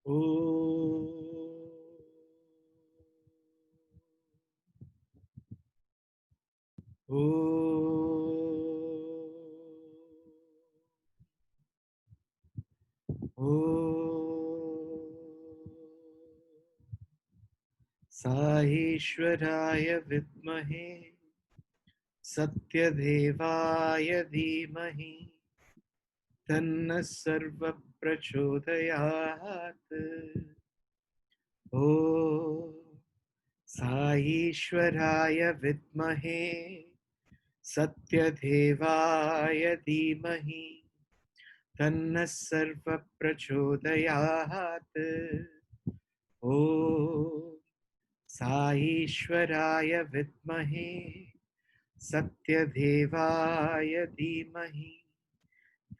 Oh. साईश्वराय विद्महे सत्यदेवाय धीमहि तन्नः सर्वः प्रचोदयात्। ॐ साईश्वराय विद्महे सत्यदेवाय धीमहि तन्नः सर्वः प्रचोदयात्। ॐ साईश्वराय विद्महे सत्यदेवाय धीमहि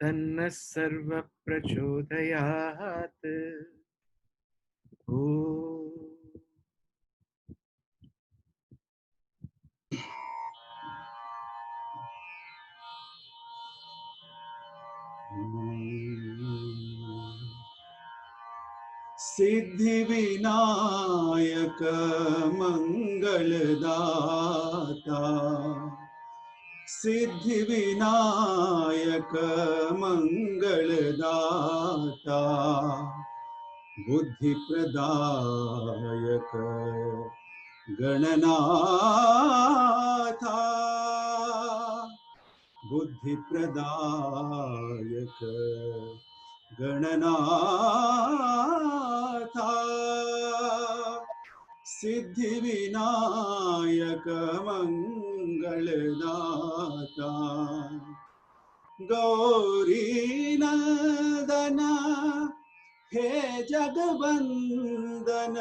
तन्नः सर्वः प्रचोदयात्। ॐ सिद्धि विनायक मंगलदाता, सिद्धि विनायक मंगलदाता, बुद्धि प्रदायक गणनाथा, बुद्धि प्रदायक गणनाथा, सिद्धि विनायक मंगलदाता, गौरी नंदन हे जगवंदन,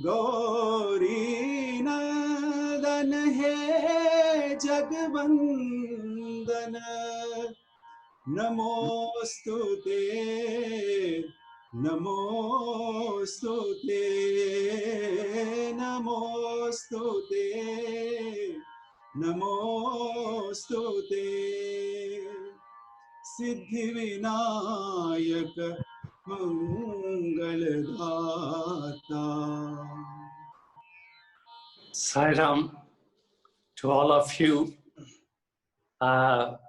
गौरी नंदन हे जगवंदन, नमोस्तुते नमोस्तुते नमोस्तुते नमोस्तुते, Siddhi Vinayak मंगलदाता। Sairam to all of you,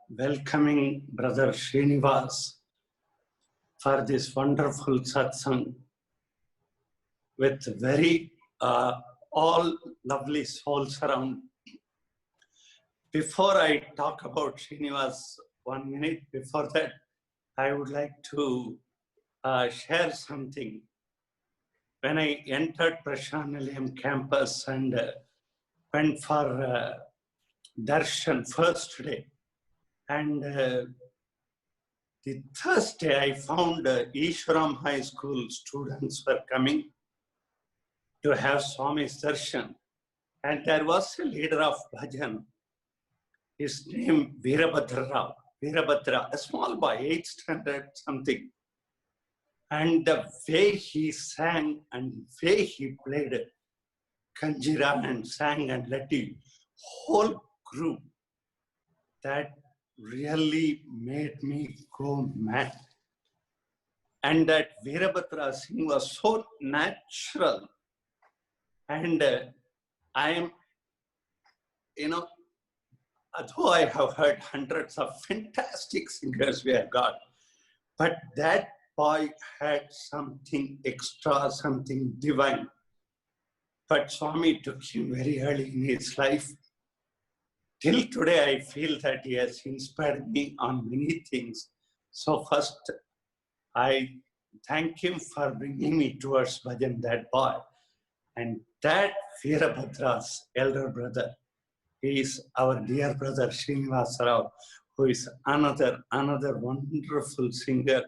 welcoming Brother Srinivas for this wonderful satsang with very all lovely souls around. Before I talk about Srinivas, 1 minute before that, I would like to share something. When I entered Prashanthi Nilayam campus and went for darshan first day, and the Thursday I found Ishwaram High School students were coming to have Swami's darshan, and there was a leader of bhajan. His name Veerabhadra Rao, Veerabhadra, a small boy, 8th standard something. And the way he sang and the way he played Kanjira and sang and led the whole group, that really made me go mad. And that Veerabhadra singing was so natural. And I am, although I have heard hundreds of fantastic singers we have got, but that boy had something extra, something divine. But Swami took him very early in his life. Till today, I feel that he has inspired me on many things. So first, I thank him for bringing me towards bhajan, that boy. And that Veerabhadra's elder brother, he is our dear brother Srinivas Rao, who is another wonderful singer,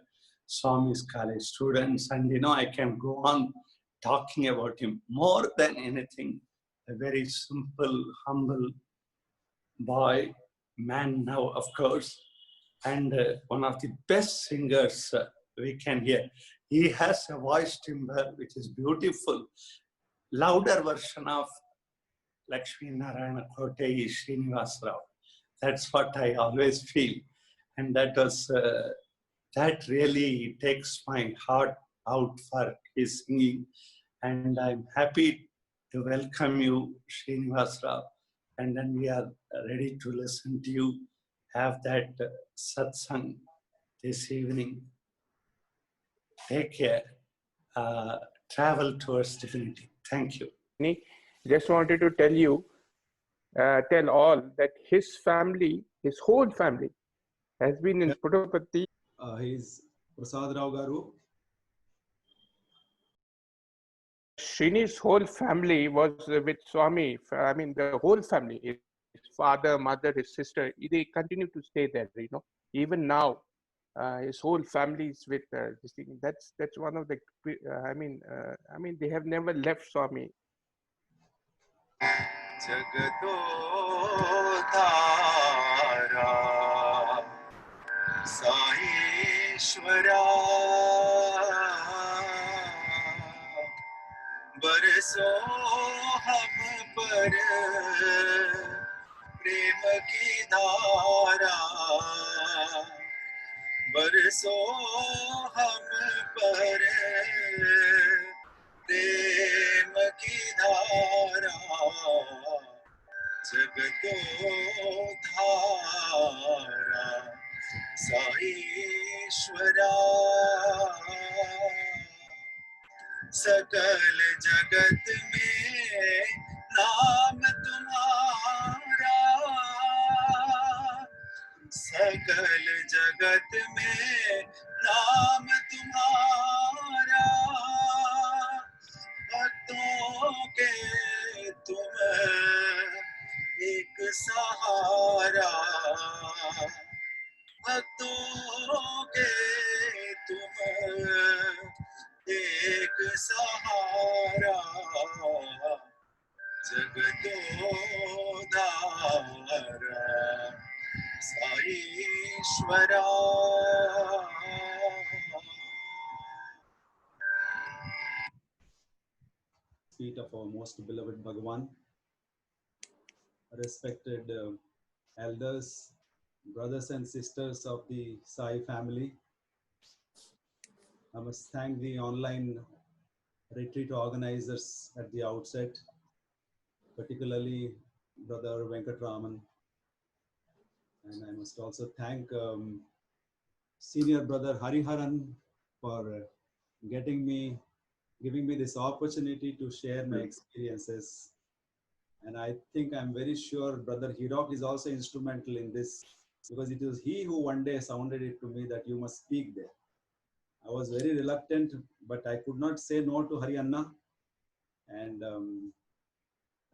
Swami's college students. And I can go on talking about him. More than anything, a very simple, humble boy, man now, of course, and one of the best singers we can hear. He has a voice timbre which is beautiful, louder version of Lakshmi Narayana Kote is Srinivas Rao. That's what I always feel. And that was that really takes my heart out for his singing. And I'm happy to welcome you, Srinivas Rao. And then we are ready to listen to you have that satsang this evening. Take care. Travel towards divinity. Thank you. Just wanted to tell you, tell all that his family, his whole family, has been in Puttaparthi. He's Prasad Rao Garu. Srini's whole family was with Swami. I mean, the whole family, his father, mother, his sister, they continue to stay there, you know. Even now, his whole family is with this thing. That's one of the, I mean, they have never left Swami. Jagatodhara Sahishwara बरसो हम पर प्रेम की धारा बरसो हम पर प्रेम की धारा जगतोधारा साईश्वरा सकल जगत में नाम तुम्हारा सकल जगत में नाम तुम्हारा भक्तों के तुम एक सहारा भक्तों के तुम एक सहारा जगतोधारा साईश्वरा Feet of our most beloved Bhagawan, respected elders, brothers and sisters of the Sai family. I must thank the online retreat organizers at the outset, particularly Brother Venkatraman. And I must also thank Senior Brother Hariharan for giving me this opportunity to share my experiences. And I think I'm very sure Brother Hirok is also instrumental in this, because it was he who one day sounded it to me that you must speak there. I was very reluctant, but I could not say no to Harianna. And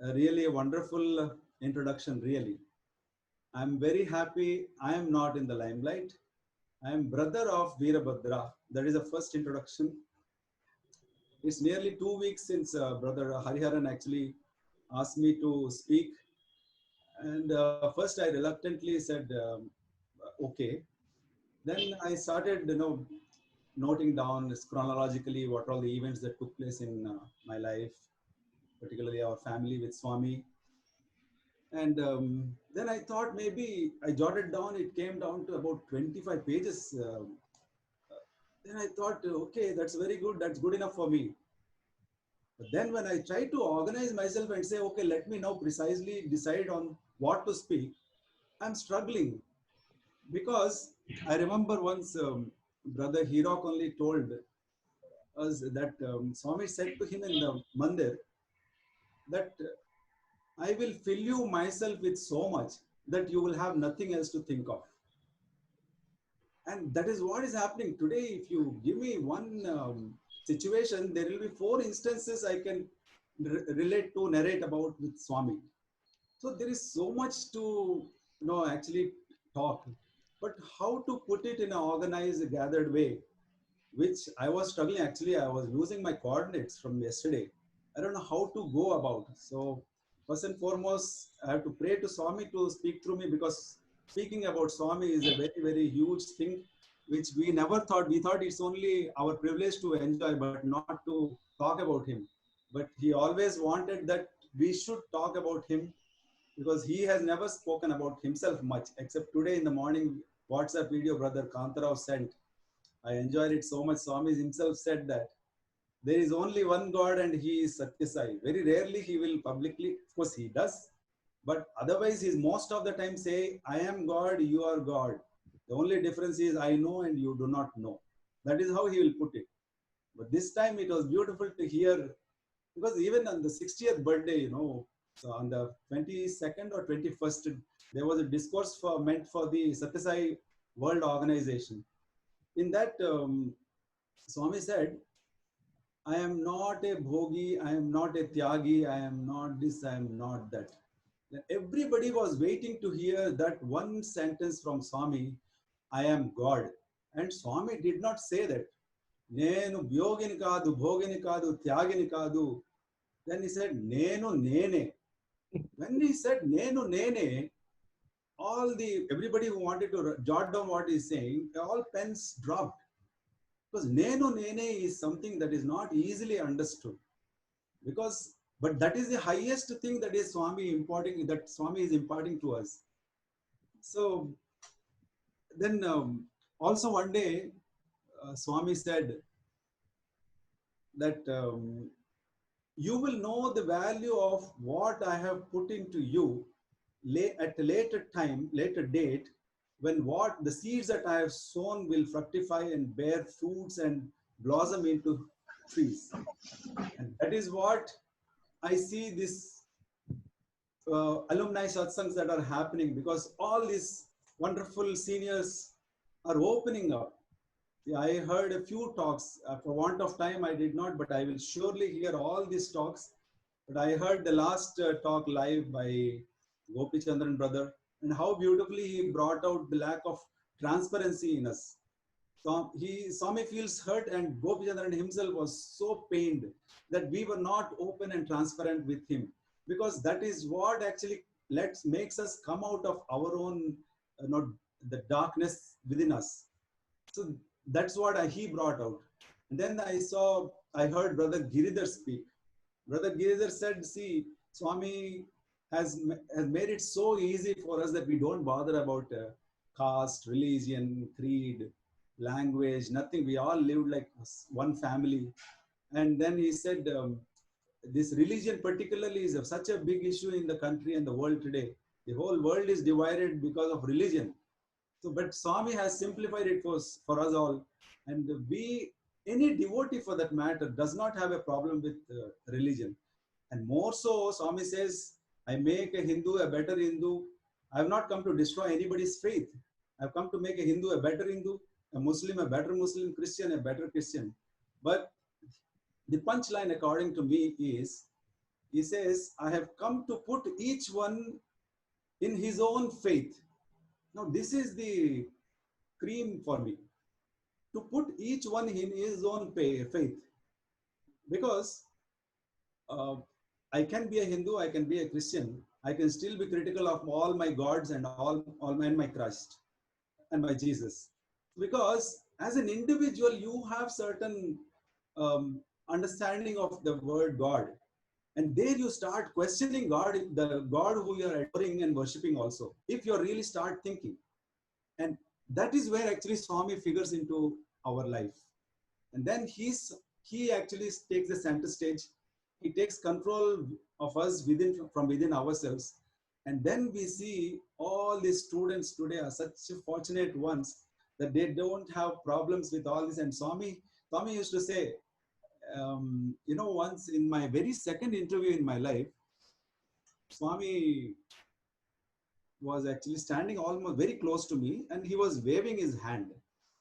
really a wonderful introduction, really. I'm very happy I am not in the limelight. I am brother of Veerabhadra. That is the first introduction. It's nearly 2 weeks since Brother Hariharan actually asked me to speak. And first I reluctantly said, okay. Then I started, noting down chronologically what all the events that took place in my life, particularly our family with Swami. And then I thought maybe I jotted down, it came down to about 25 pages. Then I thought, okay, that's very good. That's good enough for me. But then when I tried to organize myself and say, okay, let me now precisely decide on what to speak, I'm struggling. Because I remember once Brother Hirok only told us that Swami said to him in the mandir that I will fill you myself with so much that you will have nothing else to think of. And that is what is happening today. If you give me one situation, there will be 4 instances I can relate to, narrate about with Swami. So there is so much to actually talk, but how to put it in an organized, gathered way, which I was struggling. Actually, I was losing my coordinates from yesterday. I don't know how to go about. So first and foremost, I have to pray to Swami to speak through me, because speaking about Swami is a very, very huge thing, which we never thought. We thought it's only our privilege to enjoy, but not to talk about him. But he always wanted that we should talk about him, because he has never spoken about himself much, except today in the morning WhatsApp video Brother Kantarao sent. I enjoyed it so much. Swami himself said that there is only one God and he is Satya Sai. Very rarely he will publicly, of course he does, but otherwise he's most of the time say, I am God, you are God. The only difference is I know and you do not know. That is how he will put it. But this time it was beautiful to hear, because even on the 60th birthday, so on the 22nd or 21st, there was a discourse meant for the Satya Sai World Organization. In that, Swami said, I am not a bhogi, I am not a tyagi, I am not this, I am not that. Everybody was waiting to hear that one sentence from Swami, I am God. And Swami did not say that. Nenu vyogini kadu, bhogini kadu, tyagini kadu. Then he said, Nenu nene. When he said Nenu nene, everybody who wanted to jot down what he's saying, all pens dropped. Because Nenu nene is something that is not easily understood. But that is the highest thing that Swami is imparting to us. So then also one day, Swami said that you will know the value of what I have put into you at a later date, when the seeds that I have sown will fructify and bear fruits and blossom into trees. And that is what I see this alumni satsangs that are happening, because all these wonderful seniors are opening up. I heard a few talks. For want of time, I did not, but I will surely hear all these talks. But I heard the last talk live by Gopi Chandran brother, and how beautifully he brought out the lack of transparency in us. So Swami feels hurt, and Gopi Chandran himself was so pained that we were not open and transparent with him, because that is what actually makes us come out of our own, the darkness within us. So that's what he brought out. And then I heard Brother Giridhar speak. Brother Giridhar said, see, Swami has made it so easy for us that we don't bother about caste, religion, creed, language, nothing. We all lived like one family. And then he said, this religion particularly is such a big issue in the country and the world today. The whole world is divided because of religion. So, but Swami has simplified it for us all. And any devotee for that matter, does not have a problem with religion. And more so, Swami says, I make a Hindu a better Hindu. I have not come to destroy anybody's faith. I have come to make a Hindu a better Hindu, a Muslim a better Muslim, Christian a better Christian. But the punchline, according to me, is, he says, I have come to put each one in his own faith. Now, this is the cream for me, to put each one in his own faith. Because I can be a Hindu, I can be a Christian, I can still be critical of all my gods and all my Christ and my Jesus. Because as an individual, you have certain understanding of the word God. And there you start questioning God, the God who you are adoring and worshipping also, if you really start thinking. And that is where actually Swami figures into our life. And then he actually takes the center stage. He takes control of us from within ourselves. And then we see all these students today are such fortunate ones that they don't have problems with all this. And Swami used to say, once in my very second interview in my life, Swami was actually standing almost very close to me, and he was waving his hand.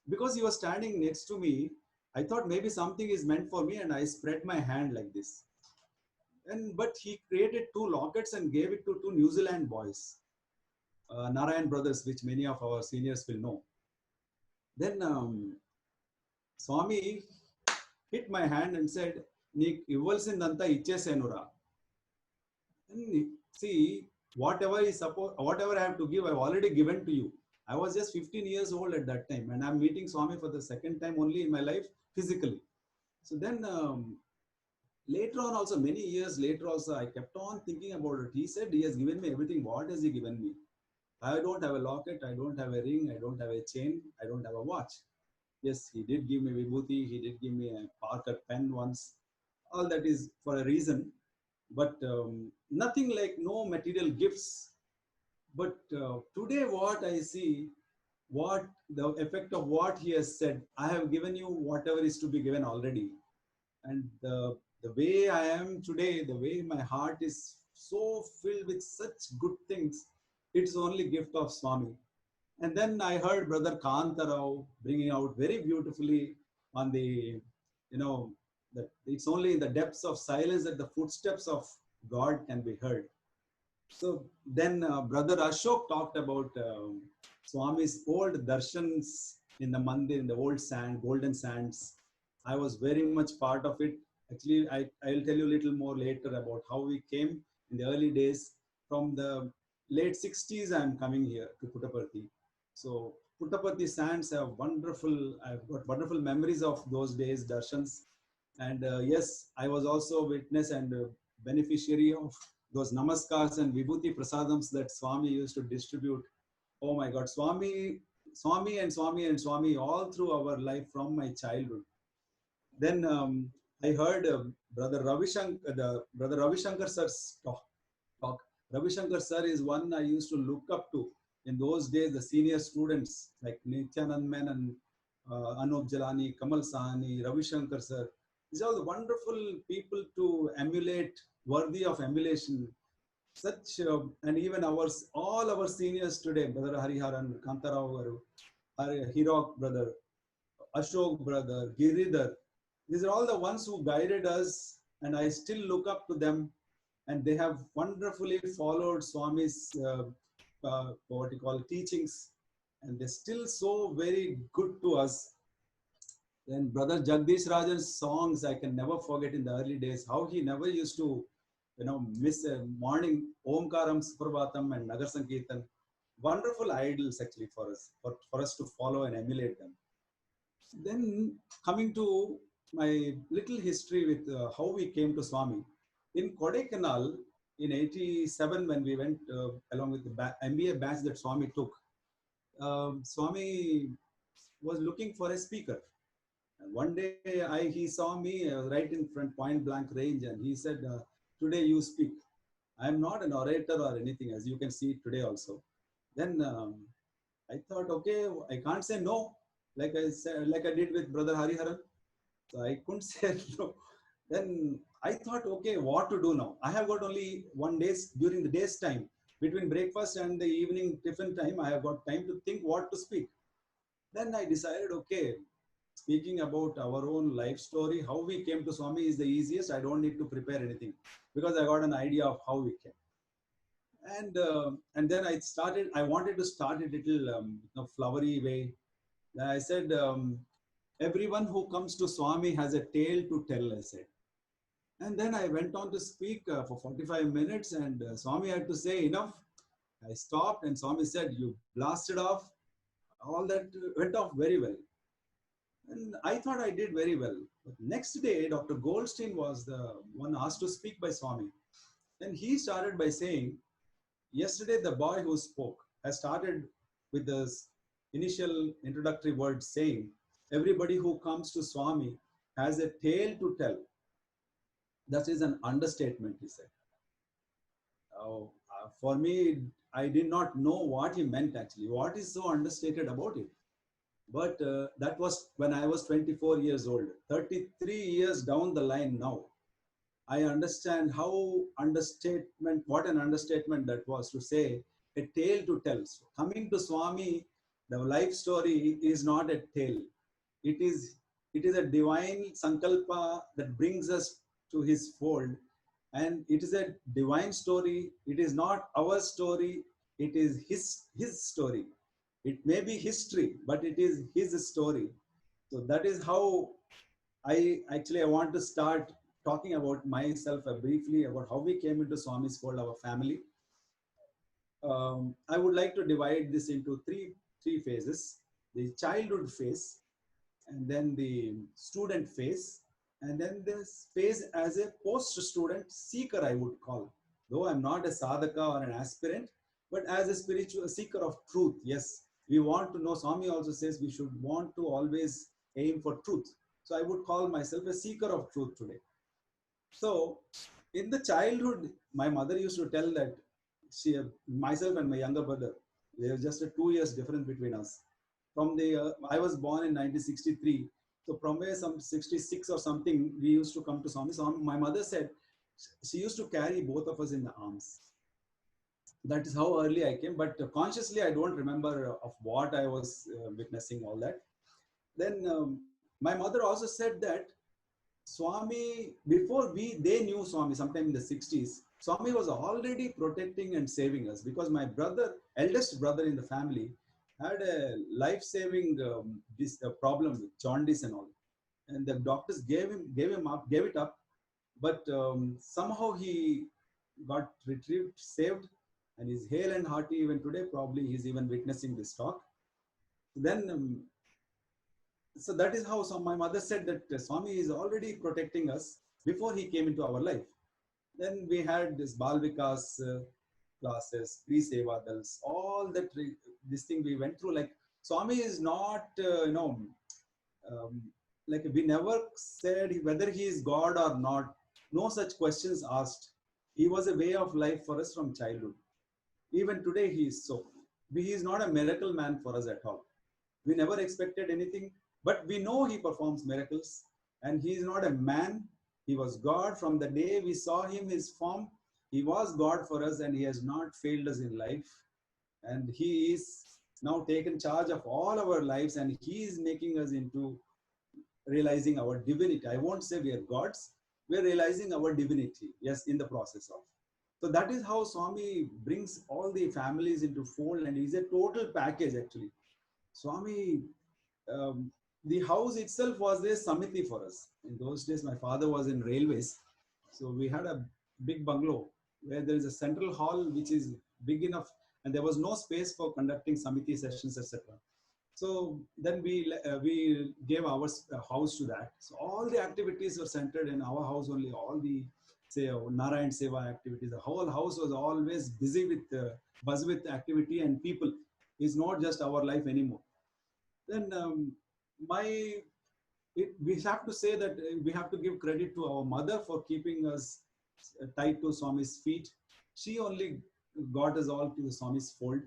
Because he was standing next to me, I thought maybe something is meant for me, and I spread my hand like this. But he created 2 lockets and gave it to 2 New Zealand boys, Narayan brothers, which many of our seniors will know. Then Swami hit my hand and said, "Neek ivvalsindanta ichchesenura." See, whatever I have to give, I've already given to you. I was just 15 years old at that time, and I'm meeting Swami for the second time only in my life physically. So then later on also, many years later also, I kept on thinking about it. He said he has given me everything. What has he given me? I don't have a locket, I don't have a ring, I don't have a chain, I don't have a watch. Yes, he did give me vibhuti, he did give me a Parker pen once. All that is for a reason, but nothing like no material gifts. But today, what I see, what the effect of what he has said, I have given you whatever is to be given already. And the way I am today, the way my heart is so filled with such good things, it's only gift of Swami. And then I heard Brother Kantarao bringing out very beautifully on the, that it's only in the depths of silence that the footsteps of God can be heard. So then Brother Ashok talked about Swami's old darshans in the mandir, in the old sand, golden sands. I was very much part of it. Actually, I'll tell you a little more later about how we came in the early days. From the late 60s, I'm coming here to Puttaparthi. So Puttaparthi sands have I've got wonderful memories of those days, darshans. And yes, I was also witness and beneficiary of those namaskars and vibhuti prasadams that Swami used to distribute. Oh my God, Swami and Swami and Swami all through our life from my childhood. Then I heard Brother Ravi Shankar sir's talk. Ravi Shankar sir is one I used to look up to in those days. The senior students like Nityanand Menon, Anup Jalani, Kamal Sahani, Ravi Shankar sir. These are all the wonderful people to emulate, worthy of emulation. Such and even all our seniors today, Brother Hariharan, Kantarao, Hirok brother, Ashok brother, Giridhar. These are all the ones who guided us, and I still look up to them. And they have wonderfully followed Swami's what you call teachings, and they're still so very good to us. Then Brother Jagdish Rajan's songs, I can never forget in the early days, how he never used to, miss a morning Omkaram Suprabhatam and Nagar Sankirtan. Wonderful idols actually for us, for us to follow and emulate them. Then coming to my little history with how we came to Swami. In Kodaikanal in 87, when we went along with the MBA batch that Swami took, Swami was looking for a speaker. And one day he saw me right in front, point blank range, and he said, today you speak. I am not an orator or anything, as you can see today also. Then I thought, okay, I can't say no, like I said, like I did with Brother Hariharan. So I couldn't say no. Then I thought, okay, what to do now? I have got only during the day's time, between breakfast and the evening tiffin time, I have got time to think what to speak. Then I decided, okay, speaking about our own life story, how we came to Swami is the easiest. I don't need to prepare anything because I got an idea of how we came. And then I wanted to start a little flowery way. I said, everyone who comes to Swami has a tale to tell, I said. And then I went on to speak for 45 minutes, and Swami had to say enough. I stopped, and Swami said, you blasted off. All that went off very well. And I thought I did very well. But next day, Dr. Goldstein was the one asked to speak by Swami. And he started by saying, yesterday the boy who spoke has started with this initial introductory words saying, everybody who comes to Swami has a tale to tell. That is an understatement, he said. For me, I did not know what he meant actually. What is so understated about it? But that was when I was 24 years old. 33 years down the line now, I understand what an understatement that was to say a tale to tell. So coming to Swami, the life story is not a tale. It is a divine sankalpa that brings us to his fold. And it is a divine story. It is not our story. It is his story. It may be history, but it is his story. So that is how I want to start talking about myself briefly about how we came into Swami's fold, our family. I would like to divide this into three phases: the childhood phase, and then the student phase, and then this phase as a post-student seeker, I would call. Though I'm not a sadhaka or an aspirant, but as a spiritual seeker of truth. Yes, we want to know. Swami also says we should want to always aim for truth. So I would call myself a seeker of truth today. So in the childhood, my mother used to tell that myself and my younger brother, there was just a 2 years difference between us. From the, I was born in 1963. So from where some 66 or something, we used to come to Swami. So my mother said she used to carry both of us in the arms. That is how early I came, but consciously I don't remember of what I was witnessing all that. Then my mother also said that Swami, before they knew Swami, sometime in the 60s, Swami was already protecting and saving us, because my brother, eldest brother in the family, had a life-saving problem with jaundice and all, and the doctors gave it up, but somehow he got retrieved, saved, and is hale and hearty even today. Probably he's even witnessing this talk. Then so that is how my mother said that Swami is already protecting us before he came into our life. Then we had this Bal Vikas classes, pre-Seva Dals, all that this thing we went through. Like Swami is not, like we never said whether he is God or not. No such questions asked. He was a way of life for us from childhood. Even today he is so. He is not a miracle man for us at all. We never expected anything, but we know he performs miracles, and he is not a man. He was God. From the day we saw him, his form, he was God for us, and he has not failed us in life. And he is now taken charge of all our lives, and he is making us into realizing our divinity. I won't say we are gods. We're realizing our divinity, yes, in the process of. So that is how Swami brings all the families into fold, and he's a total package actually. Swami, the house itself was a samiti for us. In those days, my father was in railways. So we had a big bungalow where there is a central hall which is big enough, and there was no space for conducting samiti sessions, etc. So then we gave our house to that. So all the activities were centered in our house only. All the, say, Narayan Seva activities. The whole house was always busy with buzz with activity and people. It's not just our life anymore. Then we have to say that we have to give credit to our mother for keeping us tied to Swami's feet. She only got us all to the Swami's fold.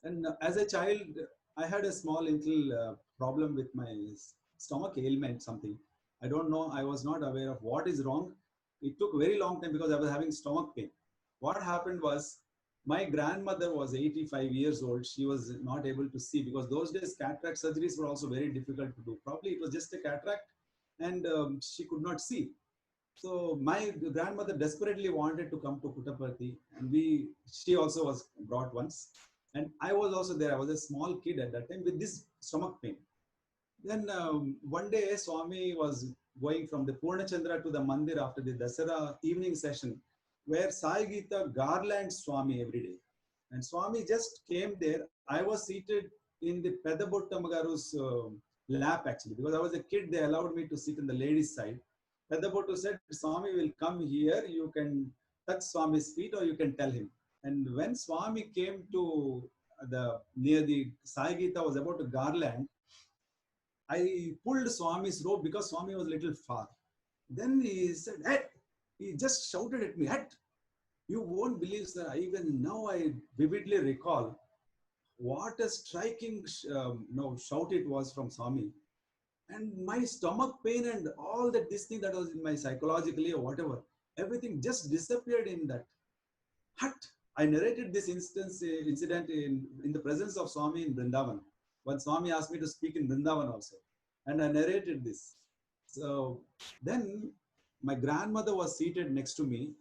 And as a child, I had a small little problem with my stomach ailment, something. I don't know. I was not aware of what is wrong. It took a very long time because I was having stomach pain. What happened was, my grandmother was 85 years old. She was not able to see, because those days cataract surgeries were also very difficult to do. Probably it was just a cataract, and she could not see. So my grandmother desperately wanted to come to Puttaparthi, and she also was brought once. And I was also there. I was a small kid at that time with this stomach pain. Then one day Swami was going from the Purnachandra to the Mandir after the Dasara evening session, where Sai Gita garlands Swami every day. And Swami just came there. I was seated in the Pedabottamagaru's lap actually, because I was a kid. They allowed me to sit in the ladies' side. Pedabottu said, Swami will come here. You can touch Swami's feet or you can tell him. And when Swami came to near the Sai Gita was about to garland, I pulled Swami's robe because Swami was a little far. Then he said, hey, he just shouted at me, hey, you won't believe, sir, even now I vividly recall what a striking shout it was from Swami. And my stomach pain and all that, this thing that was in my psychologically or whatever, everything just disappeared in that. Hut. I narrated this incident in the presence of Swami in Vrindavan. When Swami asked me to speak in Vrindavan also. And I narrated this. So then my grandmother was seated next to me,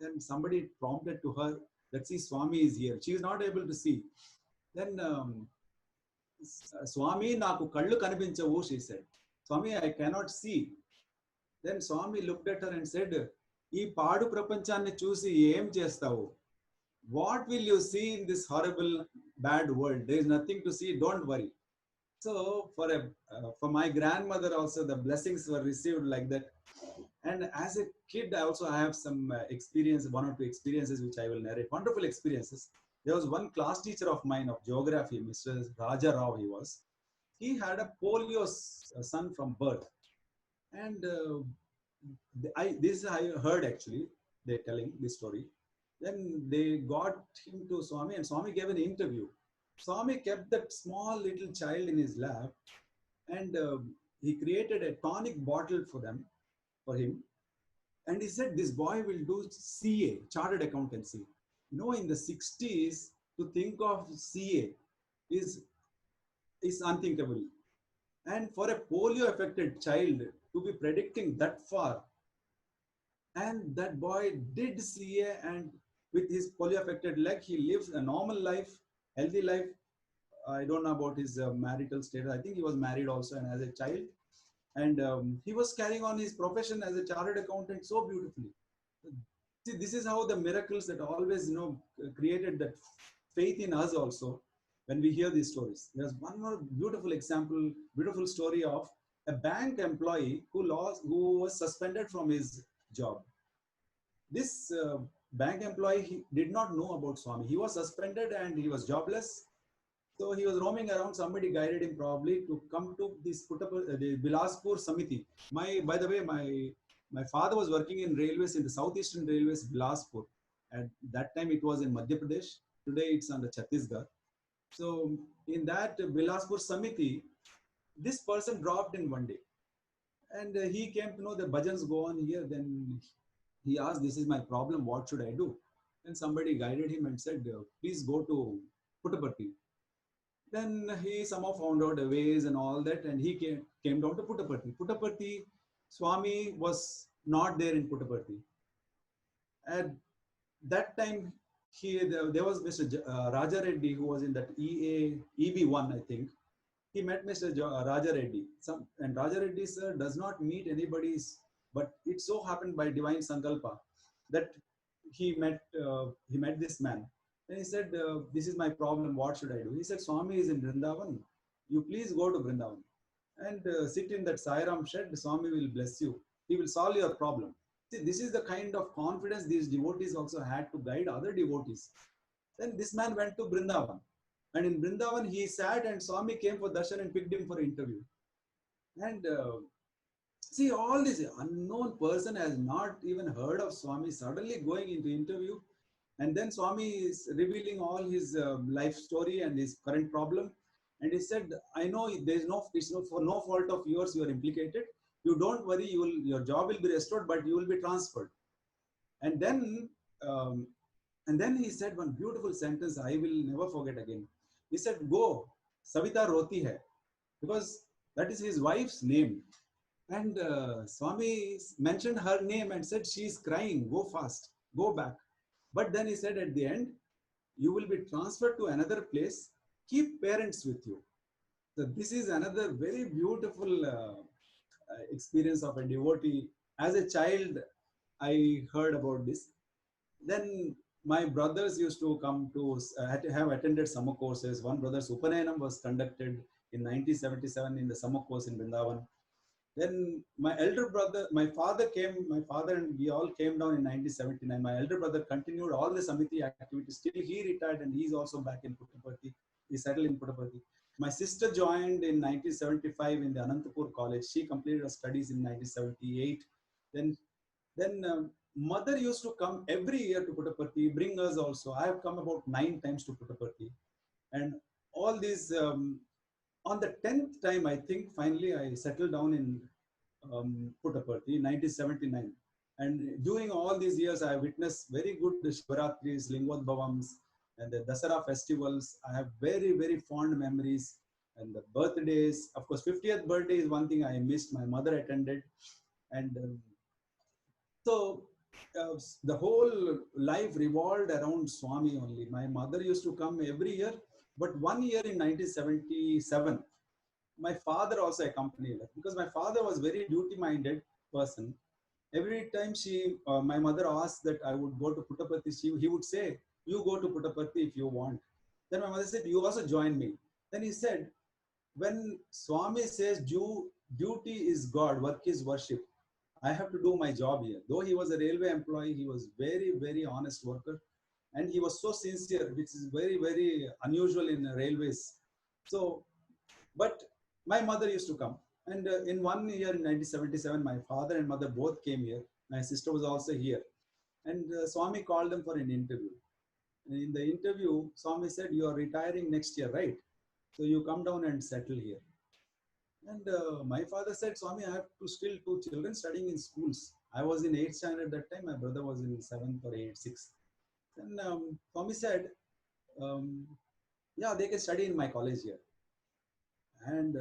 and somebody prompted to her that, see, Swami is here. She is not able to see. Then Swami, naku kallu kanipinchavu, she said. Swami, I cannot see. Then Swami looked at her and said, "Ee paadu prapanchanni chusi em chestavu? What will you see in this horrible, bad world? There is nothing to see. Don't worry." So for my grandmother also, the blessings were received like that. And as a kid, I have some experience, one or two experiences which I will narrate. Wonderful experiences. There was one class teacher of mine of geography, Mr. Raja Rao he was. he had a polio son from birth. And this I heard actually, they're telling this story. Then they got him to Swami, and Swami gave an interview. Swami kept that small little child in his lap, and he created a tonic bottle for him. And he said, this boy will do CA, Chartered Accountancy. You know, in the 60s, to think of CA is unthinkable. And for a polio affected child to be predicting that far, and that boy did CA, and with his polio affected leg, he lives a normal life, healthy life. I don't know about his marital status. I think he was married also and as a child. And he was carrying on his profession as a chartered accountant so beautifully. See, this is how the miracles that always, created that faith in us also when we hear these stories. There's one more beautiful example, beautiful story of a bank employee who was suspended from his job. This bank employee, he did not know about Swami. He was suspended and he was jobless. So he was roaming around. Somebody guided him probably to come to this the Bilaspur Samiti. By the way, my father was working in railways, in the Southeastern Railways, Bilaspur. At that time, it was in Madhya Pradesh. Today, it's under Chhattisgarh. So in that Bilaspur Samiti, this person dropped in one day. And he came to know the bhajans go on here. Then he asked, this is my problem. What should I do? And somebody guided him and said, please go to Puttaparthi. Then he somehow found out the ways and all that, and he came down to Puttaparthi. Puttaparthi, Swami was not there in Puttaparthi. At that time, there was Mr. Raja Reddy, who was in that EB1, I think. He met Mr. Raja Reddy. And Raja Reddy, sir, does not meet anybody's, but it so happened by divine sankalpa that he met this man. And he said, this is my problem, what should I do? He said, Swami is in Vrindavan. You please go to Vrindavan and sit in that Sairam shed. Swami will bless you. He will solve your problem. See, this is the kind of confidence these devotees also had to guide other devotees. Then this man went to Vrindavan. And in Vrindavan, he sat and Swami came for darshan and picked him for interview. And see, all this unknown person has not even heard of Swami, suddenly going into interview. And then Swami is revealing all his life story and his current problem. And he said, I know it's for no fault of yours you are implicated. You don't worry, your job will be restored, but you will be transferred. And then he said one beautiful sentence I will never forget again. He said, go, Savita Roti hai. Because that is his wife's name. And Swami mentioned her name and said, she is crying, go fast, go back. But then he said at the end, you will be transferred to another place, keep parents with you. So this is another very beautiful experience of a devotee. As a child, I heard about this. Then my brothers used to come to, have attended summer courses. One brother's Upanayanam was conducted in 1977 in the summer course in Vrindavan. Then my elder brother, my father and we all came down in 1979. My elder brother continued all the Samiti activities till he retired, and he's also back in Puttaparthi. He settled in Puttaparthi. My sister joined in 1975 in the Anantapur College. She completed her studies in 1978. Then mother used to come every year to Puttaparthi, bring us also. I have come about 9 times to Puttaparthi. And all these, on the 10th time, I think, finally, I settled down in Puttaparthi in 1979. And during all these years, I witnessed very good Shivaratris, Lingodbhavams, and the Dasara festivals. I have very, very fond memories. And the birthdays, of course, 50th birthday is one thing I missed. My mother attended. And the whole life revolved around Swami only. My mother used to come every year. But one year in 1977, my father also accompanied her because my father was very duty-minded person. Every time my mother asked that I would go to Puttaparthi, he would say, you go to Puttaparthi if you want. Then my mother said, you also join me. Then he said, when Swami says duty is God, work is worship, I have to do my job here. Though he was a railway employee, he was very, very honest worker. And he was so sincere, which is very, very unusual in railways. So, but My mother used to come. And in one year in 1977, my father and mother both came here. My sister was also here. And Swami called them for an interview. And in the interview, Swami said, "You are retiring next year, right? So you come down and settle here." And my father said, "Swami, I have to still two children studying in schools." I was in 8th standard at that time. My brother was in 7th or 8th, 6th. And Swami said, um, "Yeah, they can study in my college here." And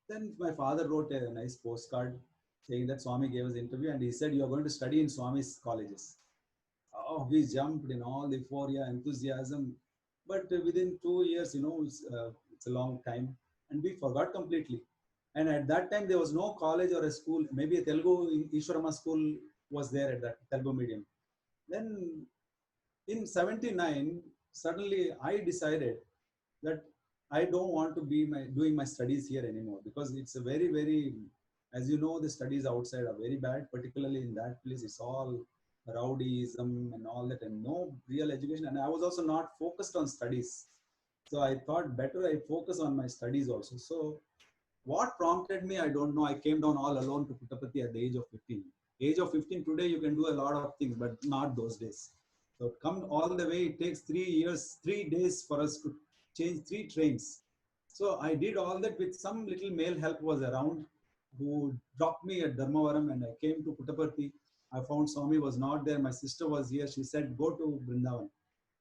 then my father wrote a nice postcard saying that Swami gave us interview and he said, "You are going to study in Swami's colleges." Oh, we jumped in all the euphoria, enthusiasm. But within 2 years, it's a long time. And we forgot completely. And at that time, there was no college or a school. Maybe a Telugu Ishwarama school was there at that Telugu medium. Then in 79, suddenly I decided that I don't want to be doing my studies here anymore because it's a very, very, as you know, the studies outside are very bad, particularly in that place. It's all rowdyism and all that, and no real education. And I was also not focused on studies. So I thought better I focus on my studies also. So what prompted me, I don't know. I came down all alone to Puttaparthi at the age of 15. Age of 15, today you can do a lot of things, but not those days. So come all the way, it takes 3 years, 3 days for us to change 3 trains. So I did all that with some little male help was around who dropped me at Dharmavaram and I came to Puttaparthi. I found Swami was not there. My sister was here. She said, "Go to Brindavan."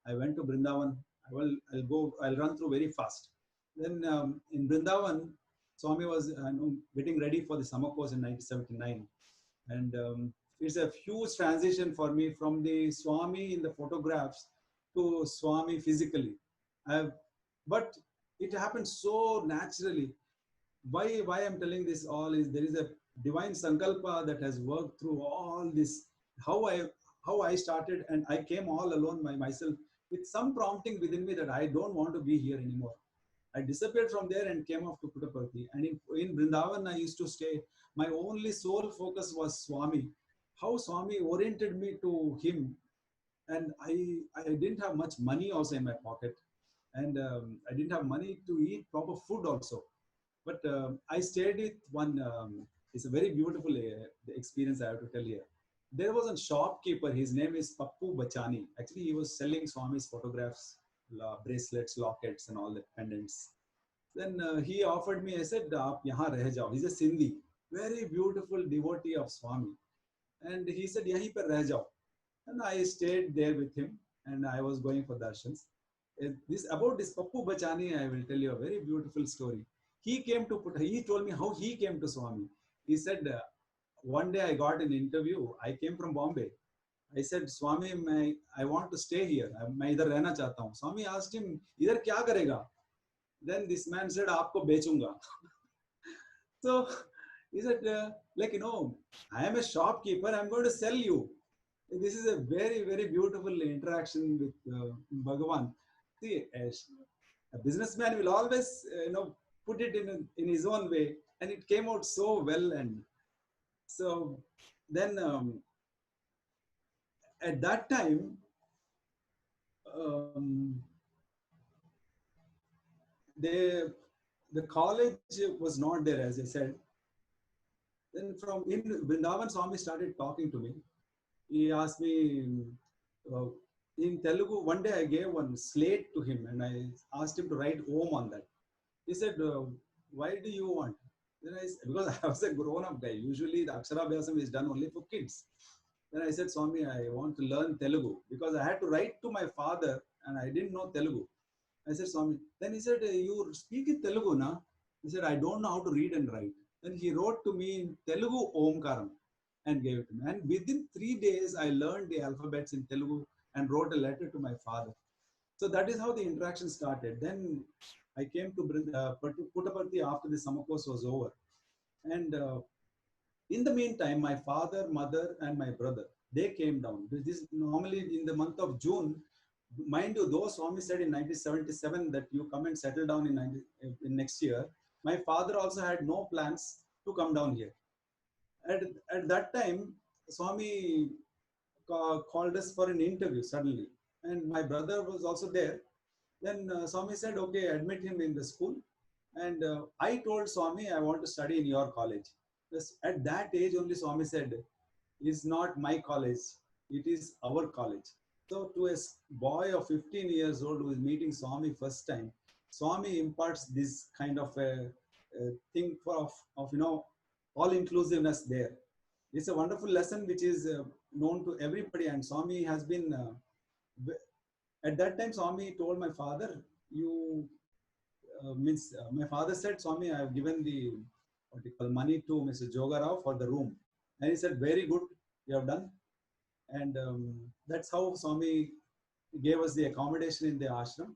I went to Brindavan. I'll run through very fast. Then in Brindavan, Swami was getting ready for the summer course in 1979. And it's a huge transition for me from the Swami in the photographs to Swami physically. But it happened so naturally. Why I'm telling this all is there is a divine sankalpa that has worked through all this. How I started and I came all alone by myself with some prompting within me that I don't want to be here anymore. I disappeared from there and came off to Puttaparthi. And in Vrindavan, I used to stay. My only sole focus was Swami. How Swami oriented me to him. And I didn't have much money also in my pocket. And I didn't have money to eat proper food also. But I stayed with one, it's a very beautiful experience I have to tell you. There was a shopkeeper, his name is Pappu Bachani. Actually, he was selling Swami's photographs, bracelets, lockets, and all the pendants. Then he offered me, I said, "Aap yahan reh jao." He's a Sindhi, very beautiful devotee of Swami. And he said, "Yahi par reh jao." And I stayed there with him and I was going for darshans. About this Pappu Bachani, I will tell you a very beautiful story. He told me how he came to Swami. He said, one day I got an interview. I came from Bombay. I said, "Swami, I want to stay here. मैं इधर रहना चाहता हूँ." Swami asked him, "इधर क्या करेगा?" Then this man said, "आपको बेचूंगा." So he said, "I am a shopkeeper. I'm going to sell you." This is a very, very beautiful interaction with Bhagawan. See, a businessman will always, put it in his own way, and it came out so well. And so then at that time, the college was not there, as I said. Then from in Vrindavan, Swami started talking to me. He asked me in Telugu. One day I gave one slate to him and I asked him to write Om on that. He said, "Why do you want?" Then because I was a grown-up guy. Usually the Aksharabhyasam is done only for kids. Then I said, "Swami, I want to learn Telugu," because I had to write to my father and I didn't know Telugu. I said, "Swami." Then he said, "You speak in Telugu, na?" He said, "I don't know how to read and write." Then he wrote to me in Telugu Omkaram and gave it to me. And within 3 days, I learned the alphabets in Telugu and wrote a letter to my father. So that is how the interaction started. Then I came to Puttaparthi after the summer course was over. And in the meantime, my father, mother, and my brother, they came down. This normally in the month of June. Mind you, though Swami said in 1977 that you come and settle down in next year, my father also had no plans to come down here. At that time, Swami called us for an interview suddenly. And my brother was also there. Then Swami said, "Okay, admit him in the school And I told Swami, I want to study in your college. Because at that age only Swami said, it's not my college, it is our college. So to a boy of 15 years old who is meeting Swami first time, Swami imparts this kind of a thing of all inclusiveness there. It's a wonderful lesson which is known to everybody, and Swami has been at that time Swami told my father, you my father said, Swami, I have given the what you call money to Mr. Jogarao for the room. And he said, very good, you have done. And that's how Swami gave us the accommodation in the ashram.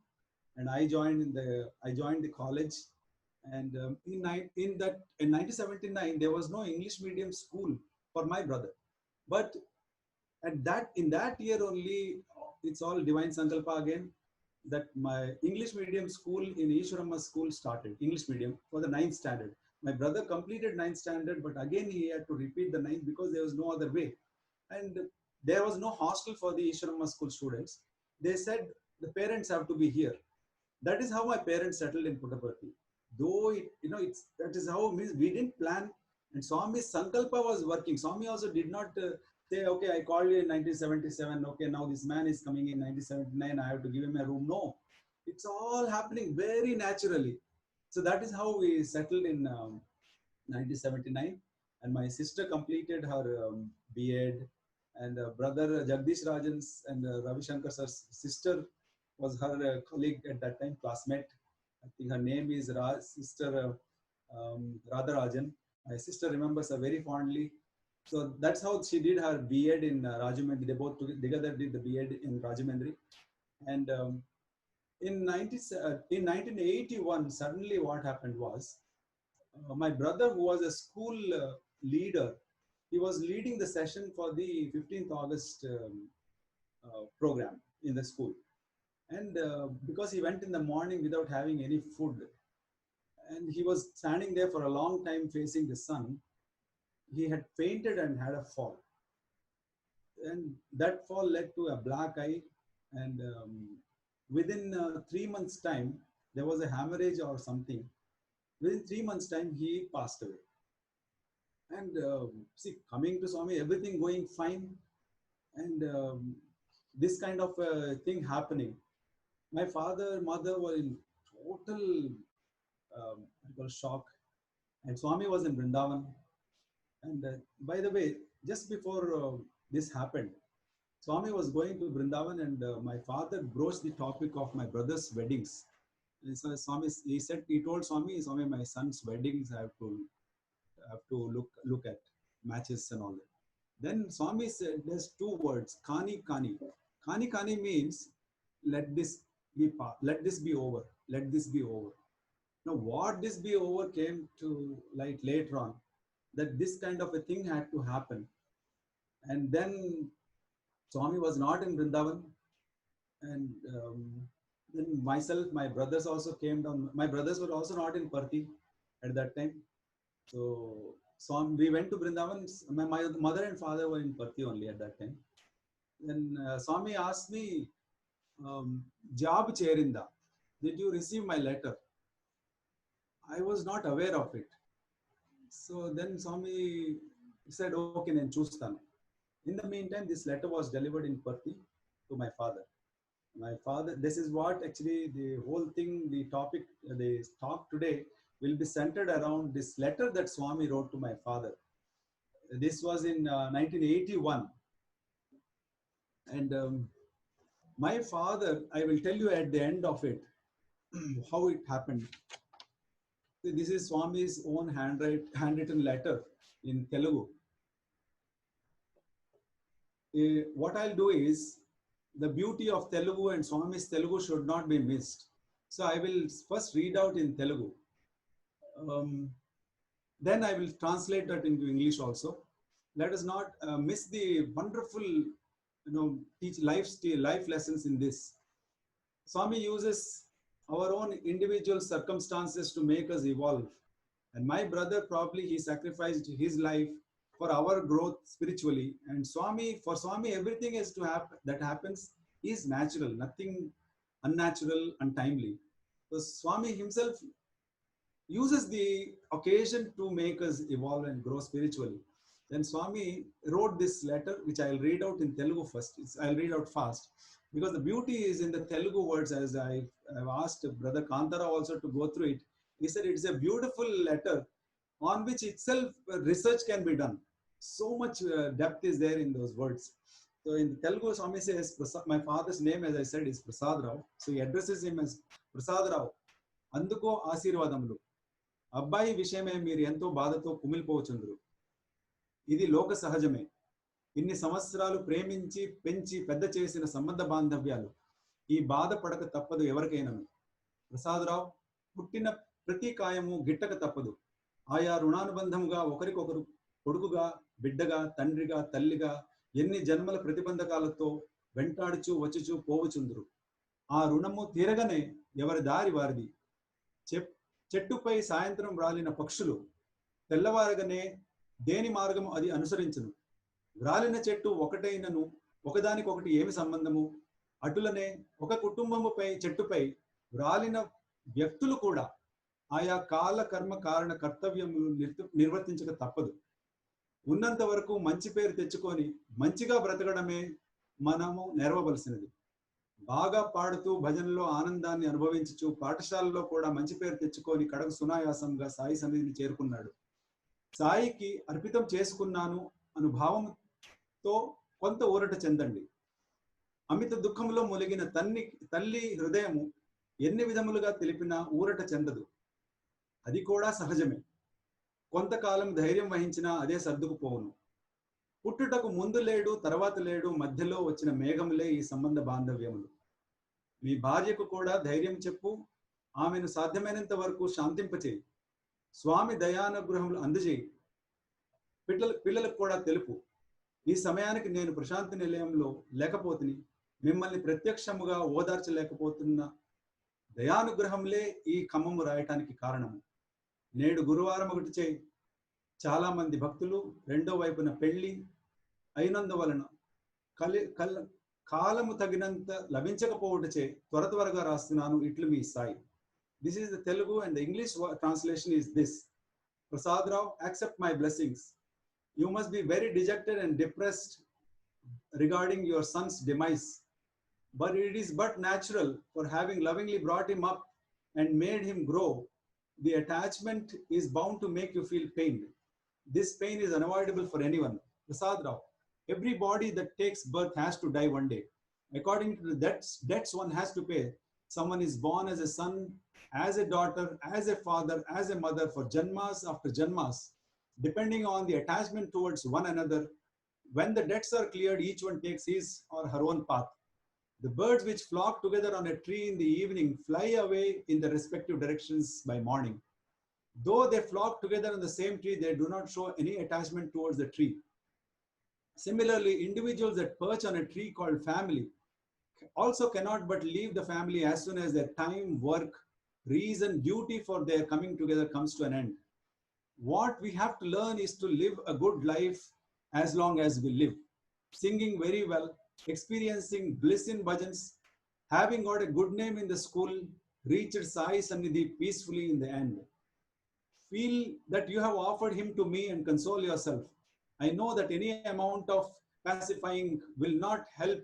And I joined the college. And in 1979, there was no English medium school for my brother. But in that year only, it's all divine sankalpa again, that my English medium school in Ishwarama school started, English medium, for the 9th standard. My brother completed 9th standard, but again he had to repeat the 9th because there was no other way. And there was no hostel for the Ishwarama school students. They said the parents have to be here. That is how my parents settled in Puttaparthi. Though that is how we didn't plan. And Swami's sankalpa was working. Swami also did not say, okay, I called you in 1977. Okay, now this man is coming in 1979. I have to give him a room. No, it's all happening very naturally. So that is how we settled in 1979. And my sister completed her B.Ed. And brother Jagdish Rajan's and Ravi Shankar sir's sister was her colleague at that time, classmate. I think her name is Sister Radha Rajan. My sister remembers her very fondly. So that's how she did her B.Ed in Rajahmundry. They both together did the B.Ed in Rajahmundry. And in 1981, suddenly what happened was, my brother, who was a school leader, he was leading the session for the 15th August program in the school. And because he went in the morning without having any food, and he was standing there for a long time facing the sun, he had fainted and had a fall. And that fall led to a black eye. And within 3 months' time, there was a hemorrhage or something. Within 3 months' time, he passed away. And see, coming to Swami, everything going fine. And this kind of thing happening. My father, mother were in total shock. And Swami was in Vrindavan. And by the way, just before this happened, Swami was going to Vrindavan, and my father broached the topic of my brother's weddings. And so Swami, he told Swami, my son's weddings, I have to look at matches and all that. Then Swami said, there's 2 words, Kani Kani. Kani Kani means, let this be over. Let this be over. Now, what this be over came to light later on, that this kind of a thing had to happen. And then Swami was not in Vrindavan. And then myself, my brothers also came down. My brothers were also not in Parthi at that time. So we went to Vrindavan. My mother and father were in Parthi only at that time. Then Swami asked me, Job Cherinda, did you receive my letter? I was not aware of it. So then Swami said, okay, then choostanu. In the meantime, this letter was delivered in Parthi to my father. My father, this is what actually the whole thing, the topic, the talk today will be centered around this letter that Swami wrote to my father. This was in 1981. And my father, I will tell you at the end of it, how it happened. This is Swami's own handwritten letter in Telugu. What I'll do is, the beauty of Telugu and Swami's Telugu should not be missed. So I will first read out in Telugu. Then I will translate that into English also. Let us not miss the wonderful, teach life lessons in this. Swami uses our own individual circumstances to make us evolve. And my brother, probably he sacrificed his life for our growth spiritually. And for Swami, everything is that happens is natural, nothing unnatural, untimely. So Swami himself uses the occasion to make us evolve and grow spiritually. Then Swami wrote this letter, which I'll read out in Telugu first. I'll read out fast because the beauty is in the Telugu words. As I've asked Brother Kantara also to go through it, he said it's a beautiful letter on which itself research can be done. So much depth is there in those words. So in Telugu, Swami says, my father's name, as I said, is Prasad Rao. So he addresses him as Prasad Rao. Anduko Asirvadamulu. అబ్బాయి విషయమే మీరు ఎంతో బాధతో కుమిలిపోవచుందరు. ఇది లోక సహజమే. ఇన్ని సంవత్సరాలు ప్రేమించి పెంచి పెద్ద చేసిన సంబంధ బాంధవ్యాలు ఈ బాధ పడక తప్పదు ఎవరికైనాను. ప్రసాదరావు, పుట్టిన ప్రతి కాయము గిట్టక తప్పదు. ఆయా రుణానుబంధముగా ఒకరికొకరు కొడుకుగా, బిడ్డగా, తండ్రిగా, తల్లిగా ఎన్ని జన్మల ప్రతిబంధకాలతో వెంటాడుచూ వచ్చుచూ పోవుచుందురు. ఆ రుణము తీరగానే ఎవరి దారి వారిది. చెట్టుపై సాయంత్రం వ్రాలిన పక్షులు తెల్లవారగానే దేని మార్గము అది అనుసరించును. వ్రాలిన చెట్టు ఒకటైనను ఒకదానికొకటి ఏమి సంబంధము? అటులనే ఒక కుటుంబముపై చెట్టుపై వ్రాలిన వ్యక్తులు కూడా ఆయా కాల కర్మ కారణ కర్తవ్యములు నిర్వర్తించక తప్పదు. ఉన్నంత వరకు మంచి పేరు తెచ్చుకొని మంచిగా బ్రతకడమే మనము నెరవవలసినది. బాగా పాడుతూ భజనలో ఆనందాన్ని అనుభవించుచు పాఠశాలలో కూడా మంచి పేరు తెచ్చుకొని కడకు సునాయాసంగా సాయి సన్నిధిని చేరుకున్నాడు. సాయికి అర్పితం చేసుకున్నాను అను భావంతో కొంత ఊరట చెందండి. అమిత దుఃఖంలో మొలిగిన తల్లి హృదయము ఎన్ని విధములుగా తెలిపినా ఊరట చెందదు. అది కూడా సహజమే. కొంతకాలం ధైర్యం వహించినా అదే సర్దుకుపోవును. పుట్టుటకు ముందు లేడు, తర్వాత లేడు, మధ్యలో వచ్చిన మేఘములే ఈ సంబంధ బాంధవ్యములు. మీ భార్యకు కూడా ధైర్యం చెప్పు, ఆమెను సాధ్యమైనంత వరకు శాంతింపచేయి. స్వామి దయానుగ్రహములు అందజేయి. పిల్లలకు కూడా తెలుపు, ఈ సమయానికి నేను ప్రశాంతి నిలయంలో లేకపోతుని, మిమ్మల్ని ప్రత్యక్షముగా ఓదార్చలేకపోతున్న దయానుగ్రహంలే ఈ ఖమ్మము రాయటానికి కారణము. నేడు గురువారం ఒకటి చేయి. చాలా మంది భక్తులు రెండో వైపున పెళ్లి అయినందువలన కాలము తగినంత లభించకపోవటచే త్వరగా రాస్తున్నాను. ఇట్లు మీ Sai. This is the Telugu and the English translation is this. Prasad Rao, accept my blessings. You must be very dejected and depressed regarding your son's demise. But it is but natural, for having lovingly brought him up and made him grow, the attachment is bound to make you feel pained. This pain is unavoidable for anyone. Prasad Rao, every body that takes birth has to die one day. According to the debts one has to pay, someone is born as a son, as a daughter, as a father, as a mother for janmas after janmas, depending on the attachment towards one another. When the debts are cleared, each one takes his or her own path. The birds which flock together on a tree in the evening fly away in the respective directions by morning. Though they flock together on the same tree, they do not show any attachment towards the tree. Similarly, individuals that perch on a tree called family also cannot but leave the family as soon as their time, work, reason, duty for their coming together comes to an end. What we have to learn is to live a good life as long as we live, singing very well, experiencing bliss in bhajans, having got a good name in the school, reached Sai Sannidhi peacefully in the end. Feel that you have offered him to me and console yourself. I know that any amount of pacifying will not help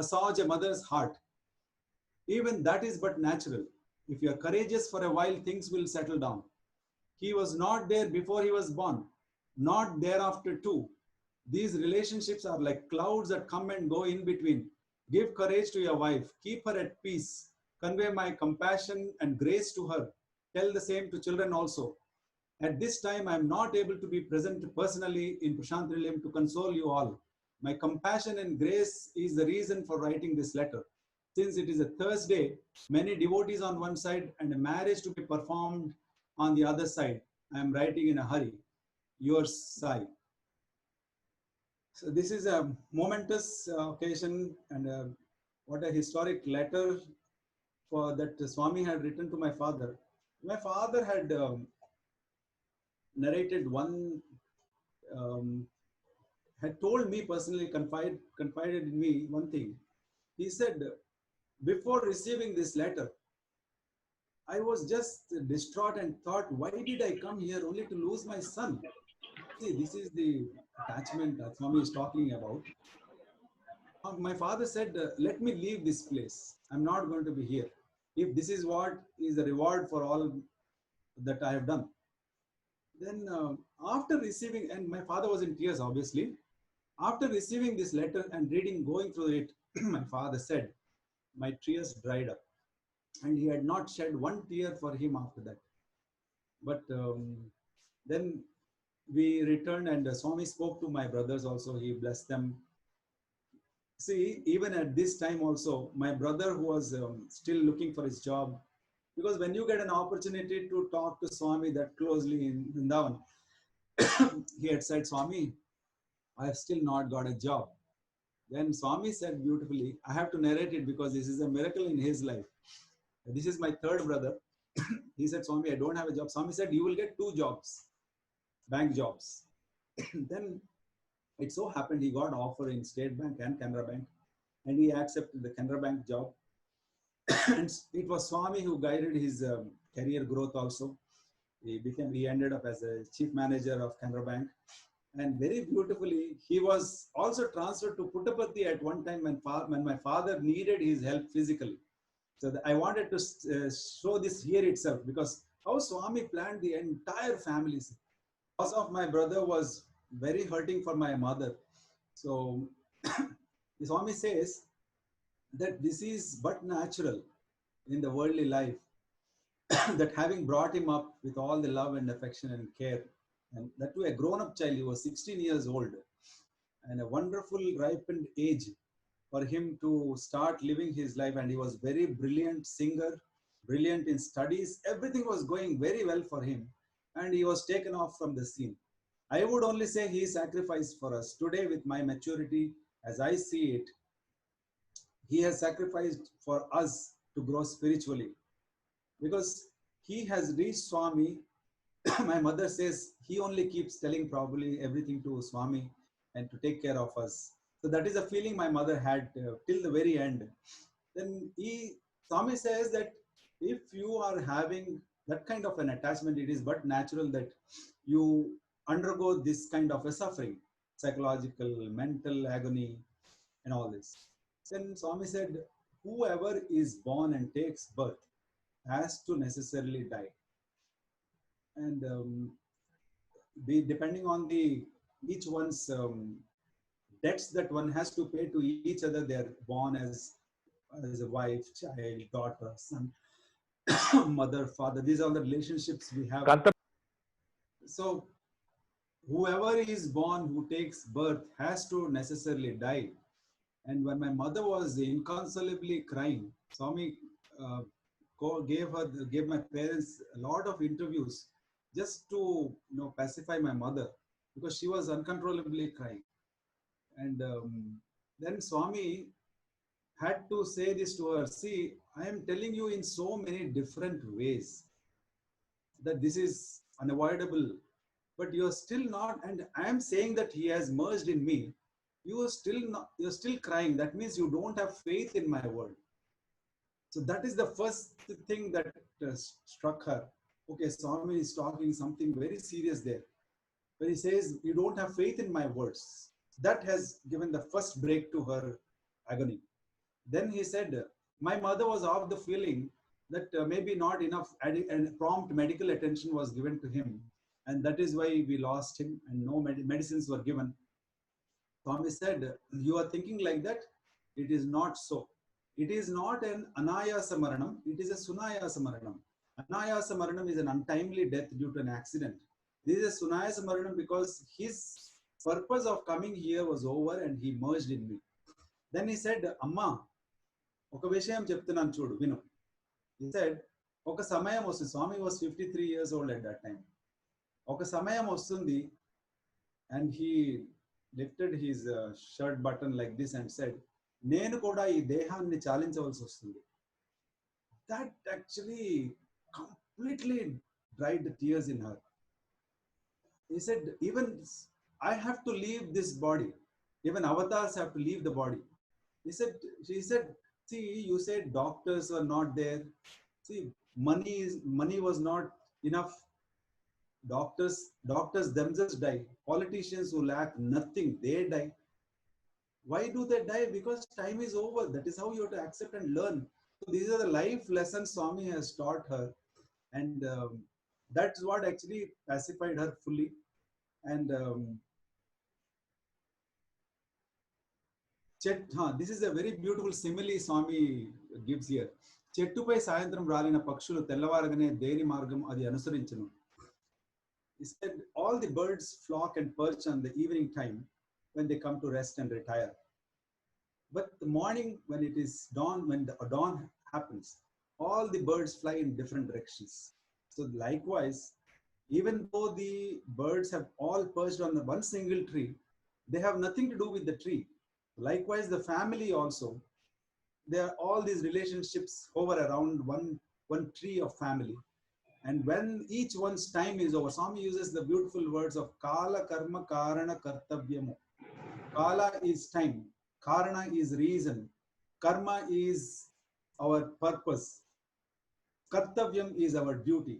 assuage a mother's heart. Even that is but natural. If you are courageous for a while, things will settle down. He was not there before he was born, not thereafter too. These relationships are like clouds that come and go in between. Give courage to your wife. Keep her at peace. Convey my compassion and grace to her. Tell the same to children also. At this time, I am not able to be present personally in Prashanthi Nilayam to console you all. My compassion and grace is the reason for writing this letter. Since it is a Thursday, many devotees on one side and a marriage to be performed on the other side, I am writing in a hurry. Yours, Sai. So this is a momentous occasion and what a historic letter for that Swami had written to my father. My father had narrated had told me personally, confided in me one thing. He said, before receiving this letter, I was just distraught and thought, why did I come here only to lose my son? See, this is the attachment that Swami is talking about. My father said, let me leave this place. I'm not going to be here. If this is what is the reward for all that I have done. Then after receiving, and my father was in tears, obviously. After receiving this letter and reading, going through it, my father said, my tears dried up. And he had not shed one tear for him after that. But then we returned, and Swami spoke to my brothers also. He blessed them. See, even at this time also, my brother who was still looking for his job, because when you get an opportunity to talk to Swami that closely in Vrindavan, he had said, Swami, I have still not got a job. Then Swami said beautifully, I have to narrate it because this is a miracle in his life. This is my third brother. He said, Swami, I don't have a job. Swami said, you will get 2 jobs, bank jobs. Then it so happened he got offer in State Bank and Canara Bank, and he accepted the Canara Bank job. And it was Swami who guided his career growth also. He ended up as a chief manager of Canara Bank. And very beautifully, he was also transferred to Puttaparthi at one time when my father needed his help physically. So I wanted to show this here itself, because how Swami planned the entire family. Loss of my brother was very hurting for my mother. So Swami says that this is but natural in the worldly life, that having brought him up with all the love and affection and care, and that to a grown-up child, he was 16 years old, and a wonderful ripened age for him to start living his life. And he was very brilliant singer, brilliant in studies. Everything was going very well for him, and he was taken off from the scene. I would only say he sacrificed for us. Today, with my maturity, as I see it, he has sacrificed for us to grow spiritually, because he has reached Swami. My mother says he only keeps telling probably everything to Swami and to take care of us. So that is a feeling my mother had till the very end. Then Swami says that if you are having that kind of an attachment, it is but natural that you undergo this kind of a suffering, psychological, mental agony, and all this. Then Swami said, whoever is born and takes birth has to necessarily die. And depending on each one's debts that one has to pay to each other, they are born as a wife, child, daughter, son, mother, father. These are the relationships we have. So whoever is born, who takes birth, has to necessarily die. And when my mother was inconsolably crying, Swami gave my parents a lot of interviews just to pacify my mother, because she was uncontrollably crying. And then Swami had to say this to her, see, I am telling you in so many different ways that this is unavoidable, but you are still not, and I am saying that he has merged in me. You are still not, you're still crying. That means you don't have faith in my word. So that is the first thing that struck her. Okay, Swami is talking something very serious there. When he says, you don't have faith in my words, that has given the first break to her agony. Then he said, my mother was of the feeling that maybe not enough and prompt medical attention was given to him. And that is why we lost him and no medicines were given. Swami said, you are thinking like that? It is not so. It is not an anayasa maranam, it is a sunayasa maranam. Anayasa maranam is an untimely death due to an accident. This is a sunayasa maranam because his purpose of coming here was over and he merged in me. Then he said, Amma, oka vishayam cheptunanu chudu, vinu. He said, oka samayam vastundi. Swami was 53 years old at that time. Oka samayam vastundi, and he lifted his shirt button like this and said, Nenu kuda ee dehanni chalinchavalsi vastundi. That actually completely dried the tears in her. He said, even I have to leave this body. Even avatars have to leave the body. She said, see, you said doctors are not there. See, money was not enough. Doctors themselves die. Politicians who lack nothing, they die. Why do they die? Because time is over. That is how you have to accept and learn. So these are the life lessons Swami has taught her, and that's what actually pacified her fully. And this is a very beautiful simile Swami gives here. చెట్టుపై సాయంత్రం రాలిన పక్షులు తెల్లవారగానే దేని మార్గం అది అనుసరించును. He said all the birds flock and perch on the evening time when they come to rest and retire. But the morning when it is dawn, when the dawn happens, all the birds fly in different directions. So likewise, even though the birds have all perched on one single tree, they have nothing to do with the tree. Likewise, the family also, there are all these relationships hover around one tree of family. And when each one's time is over, Swami uses the beautiful words of Kala Karma Karana Kartavyamu. Kala is time, Karana is reason, Karma is our purpose, Kartavyam is our duty.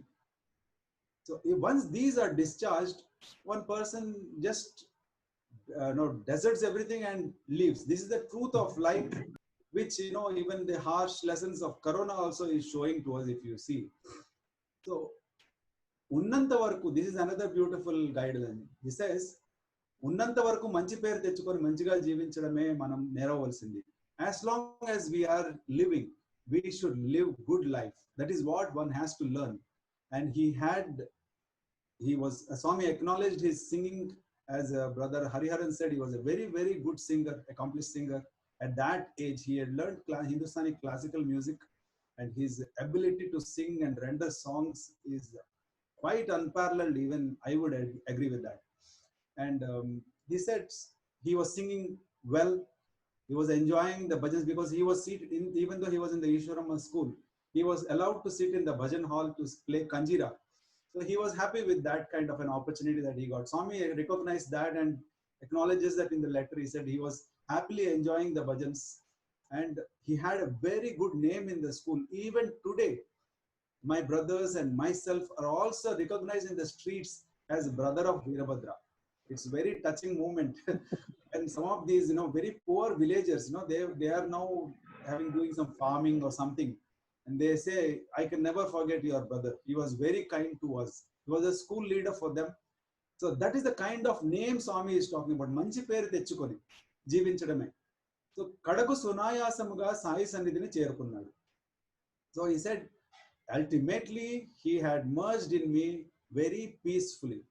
So once these are discharged, one person just deserts everything and leaves. This is the truth of life, which even the harsh lessons of Corona also is showing to us, if you see. So ఉన్నంత వరకు, this is another beautiful guideline. He says, ఉన్నంత వరకు మంచి పేరు తెచ్చుకొని మంచిగా జీవించడమే మనం నేరవలసింది. As long as we are living, we should live good life. That is what one has to learn. And Swami acknowledged his singing. As brother Hariharan said, he was a very, very good singer, accomplished singer. At that age, he had learned Hindustani classical music, and his ability to sing and render songs is quite unparalleled. Even I would agree with that. And he said he was singing well. He was enjoying the bhajans because he was seated in, even though he was in the Ishwarama school, he was allowed to sit in the bhajan hall to play kanjira. So he was happy with that kind of an opportunity that he got. Swami recognized that and acknowledges that in the letter. He said he was happily enjoying the bhajans, and he had a very good name in the school. Even today, my brothers and myself are also recognized in the streets as brother of Veerabhadra. It's very touching moment. And some of these, very poor villagers, they are now doing some farming or something. And they say, I can never forget your brother. He was very kind to us. He was a school leader for them. So that is the kind of name Swami is talking about. Manchi peru techukoni జీవించడమే. So కడకు సునాయాసముగా సాయి సన్నిధిని చేరుకున్నాడు. So he said, ultimately he had merged in me very peacefully.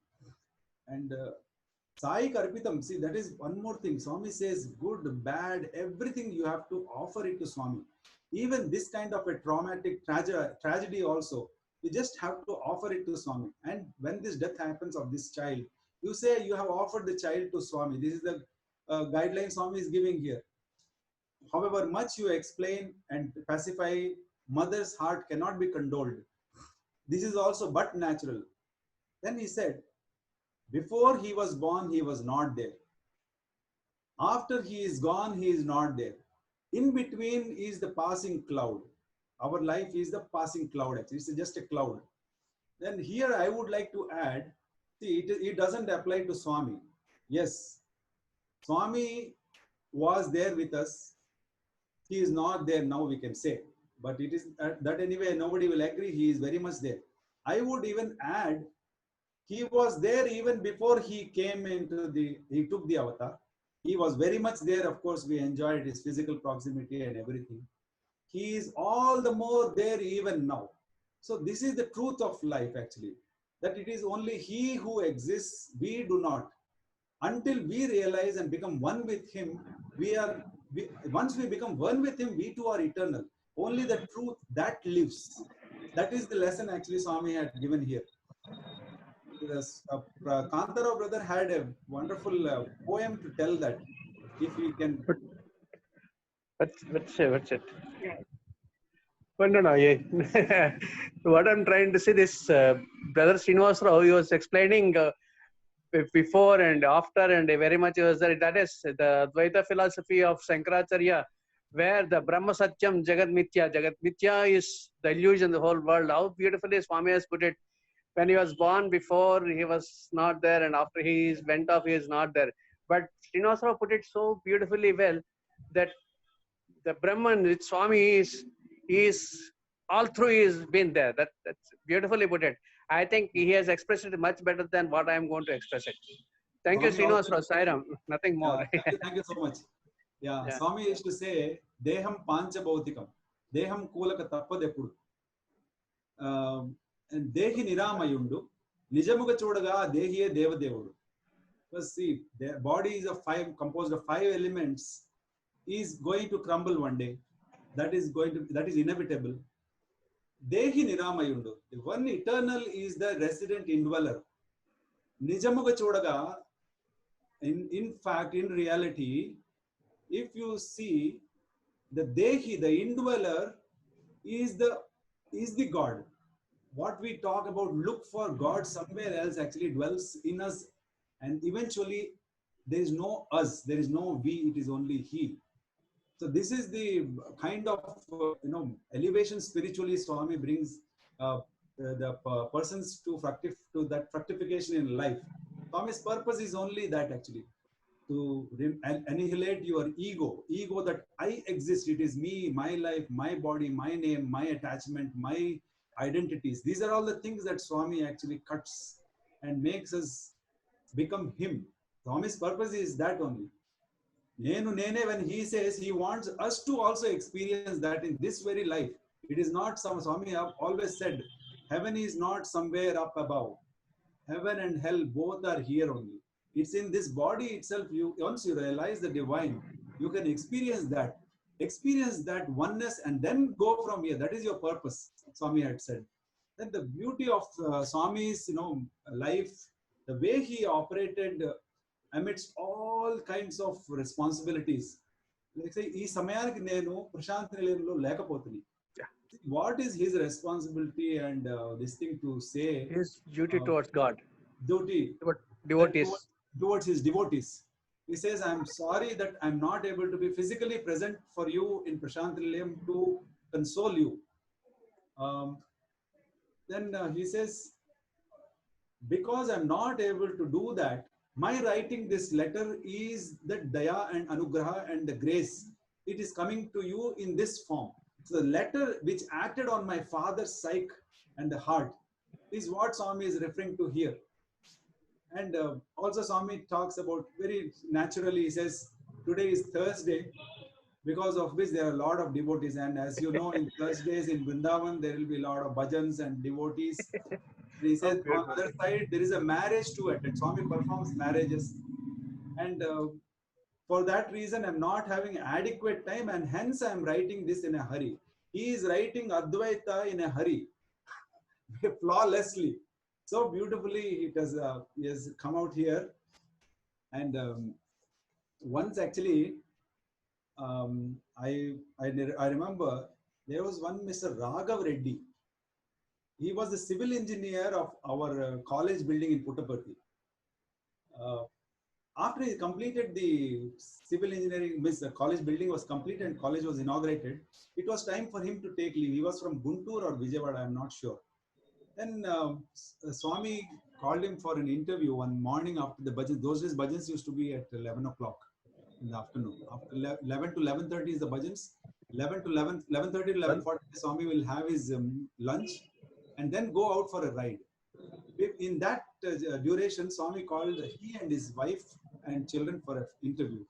And Sai Karpitam, see, that is one more thing. Swami says, good, bad, everything you have to offer it to Swami. Even this kind of a traumatic tragedy also, you just have to offer it to Swami. And when this death happens of this child, you say you have offered the child to Swami. This is the guideline Swami is giving here. However much you explain and pacify, mother's heart cannot be condoled. This is also but natural. Then he said, before he was born, he was not there. After he is gone, he is not there. In between is the passing cloud. Our life is the passing cloud. Actually, it's just a cloud. Then here I would like to add, see, it doesn't apply to Swami. Yes, Swami was there with us. He is not there now, we can say. But it is that anyway, nobody will agree. He is very much there. I would even add, he was there even before he took the avatar. He was very much there. Of course, we enjoyed his physical proximity and everything. He is all the more there even now. So this is the truth of life, actually, that it is only he who exists, we do not. Until we realize and become one with him, once we become one with him, we too are eternal. Only the truth that lives. That is the lesson actually Swami had given here. Kantara brother had a wonderful poem to tell that. If we can. What's it? No. What I'm trying to say, this brother Srinivas Rao, he was explaining before and after, and very much was that is the Advaita philosophy of Shankaracharya, where the Brahma Satyam Jagat Mithya. Jagat Mithya is the illusion, the whole world. How beautifully Swami has put it. When he was born, before he was not there, and after he went off, he is not there. But Srinivas Rao put it so beautifully well that the Brahman, which Swami is all through he has been there. That's beautifully put it. I think he has expressed it much better than what I am going to express it. Thank you, Swami Srinivas also, Rao. Sairam. Nothing more. thank you so much. Yeah, Yeah. Swami used to say, Deham Panchabhautikam. Deham Kulaka Tappadepudu. And Dehi Niramayundu. Nijamuga Chodaga Dehiye Devadevudu. Because see, the body is composed of 5 elements, is going to crumble one day. That is inevitable. Dehi Niramayundu. The one eternal is the resident indweller. Nijamuga Chodaga, in fact, in reality, if you see, the Dehi, the indweller, is the God. What we talk about, look for God somewhere else, actually dwells in us, and eventually there is no us, there is no we, it is only He. So this is the kind of elevation spiritually Swami brings the persons to that fructification in life. Swami's purpose is only that, actually, to annihilate your ego that I exist, it is me, my life, my body, my name, my attachment, my identities. These are all the things that Swami actually cuts and makes us become Him. Swami's purpose is that only. When he says he wants us to also experience that in this very life, it is not some. Swami have always said, heaven is not somewhere up above. Heaven and hell both are here only. It's in this body itself. Once you realize the divine, you can experience that oneness, and then go from here. That is your purpose, Swami had said. Then the beauty of Swami's life, the way he operated amidst all kinds of responsibilities. Like say, ఈ సమయానికి నేను ప్రశాంతి నిలయంలో లేకపోతుంది. What is his responsibility and this thing to say? His duty towards God. Duty. Devotees. Towards his devotees. He says, I'm sorry that I'm not able to be physically present for you in Prashanthi Nilayam to console you. Then he says, because I'm not able to do that, my writing this letter is the daya and anugraha and the grace. It is coming to you in this form. So the letter which acted on my father's psyche and the heart is what Swami is referring to here. And also Swami talks about, very naturally, he says, today is Thursday, because of which there are a lot of devotees. And as you know, in Thursdays in Vrindavan, there will be a lot of bhajans and devotees. And he says, on the other side, there is a marriage to attend. Swami performs marriages. And for that reason, I'm not having adequate time, and hence I'm writing this in a hurry. He is writing Advaita in a hurry, flawlessly. So beautifully he has come out here. And once actually, I remember there was one Mr. Raghav Reddy. He was the civil engineer of our college building in Puttaparthi. After he completed the civil engineering, the college building was completed and college was inaugurated, it was time for him to take leave. He was from Guntur or Vijayawada, I'm not sure. Then Swami called him for an interview one morning after the bhajans. Those days bhajans used to be at 11 o'clock in the afternoon. After 11 to 11:30 is the bhajans. 11 to 11:30 to 11:40, Swami will have his lunch and then go out for a ride. In that duration, Swami called he and his wife and children for an interview.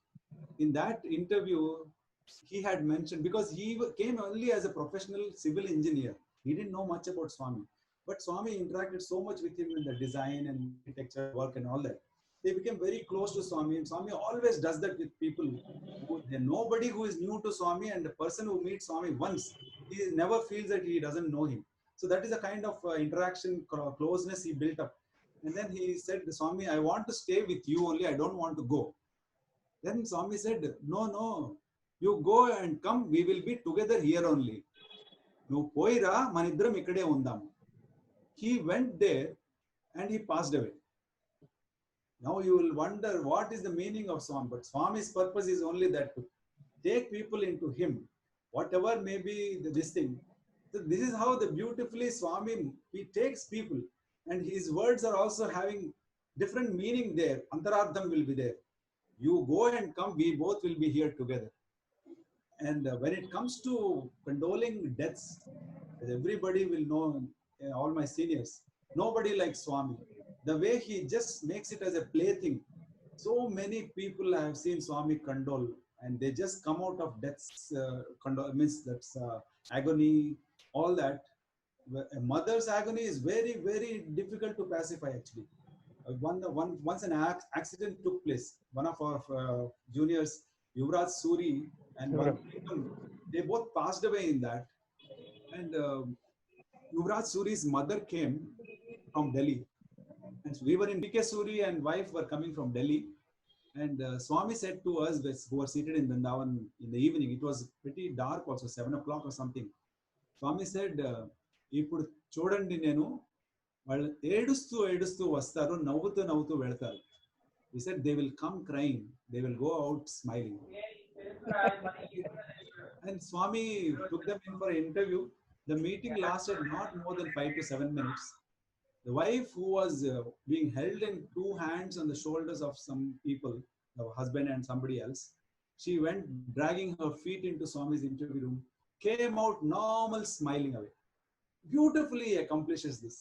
In that interview, he had mentioned, because he came only as a professional civil engineer, he didn't know much about Swami. But Swami interacted so much with him in the design and architecture work and all that. They became very close to Swami, and Swami always does that with people. Nobody who is new to Swami, and the person who meets Swami once, he never feels that he doesn't know him. So that is a kind of interaction, closeness he built up. And then he said, Swami, I want to stay with you only, I don't want to go. Then Swami said, no, you go and come, we will be together here only. No poira, manidram ikkade undam. He went there and he passed away. Now you will wonder what is the meaning of Swami. But Swami's purpose is only that, to take people into him, whatever may be this thing. So this is how the beautifully Swami, he takes people, and his words are also having different meaning there. Antarardham will be there. You go and come, we both will be here together. And when it comes to condoling deaths, everybody will know, all my seniors, nobody like Swami. The way he just makes it as a plaything. So many people I have seen Swami condole, and they just come out of death's means that's agony, all that. A mother's agony is very, very difficult to pacify actually. Once an accident took place. One of our juniors, Yuvraj Suri, and one people, they both passed away in that. And Yuvraj Suri's mother came from Delhi. And we were in PK Suri and wife were coming from Delhi. And Swami said to us, who were seated in Vrindavan in the evening, it was pretty dark also, 7 o'clock or something. Swami said, ఇప్పుడు చూడండి నేను వాళ్ళు ఏడుస్తూ ఏడుస్తూ వస్తారు, నవ్వుతూ నవ్వుతూ వెళ్తారు. He said they will come crying, they will go out smiling. And Swami took them in for an interview. The meeting lasted not more than 5 to 7 minutes. The wife, who was being held in 2 hands on the shoulders of some people, her husband and somebody else, she went dragging her feet into Swami's interview room, came out normal, smiling away. Beautifully accomplishes this.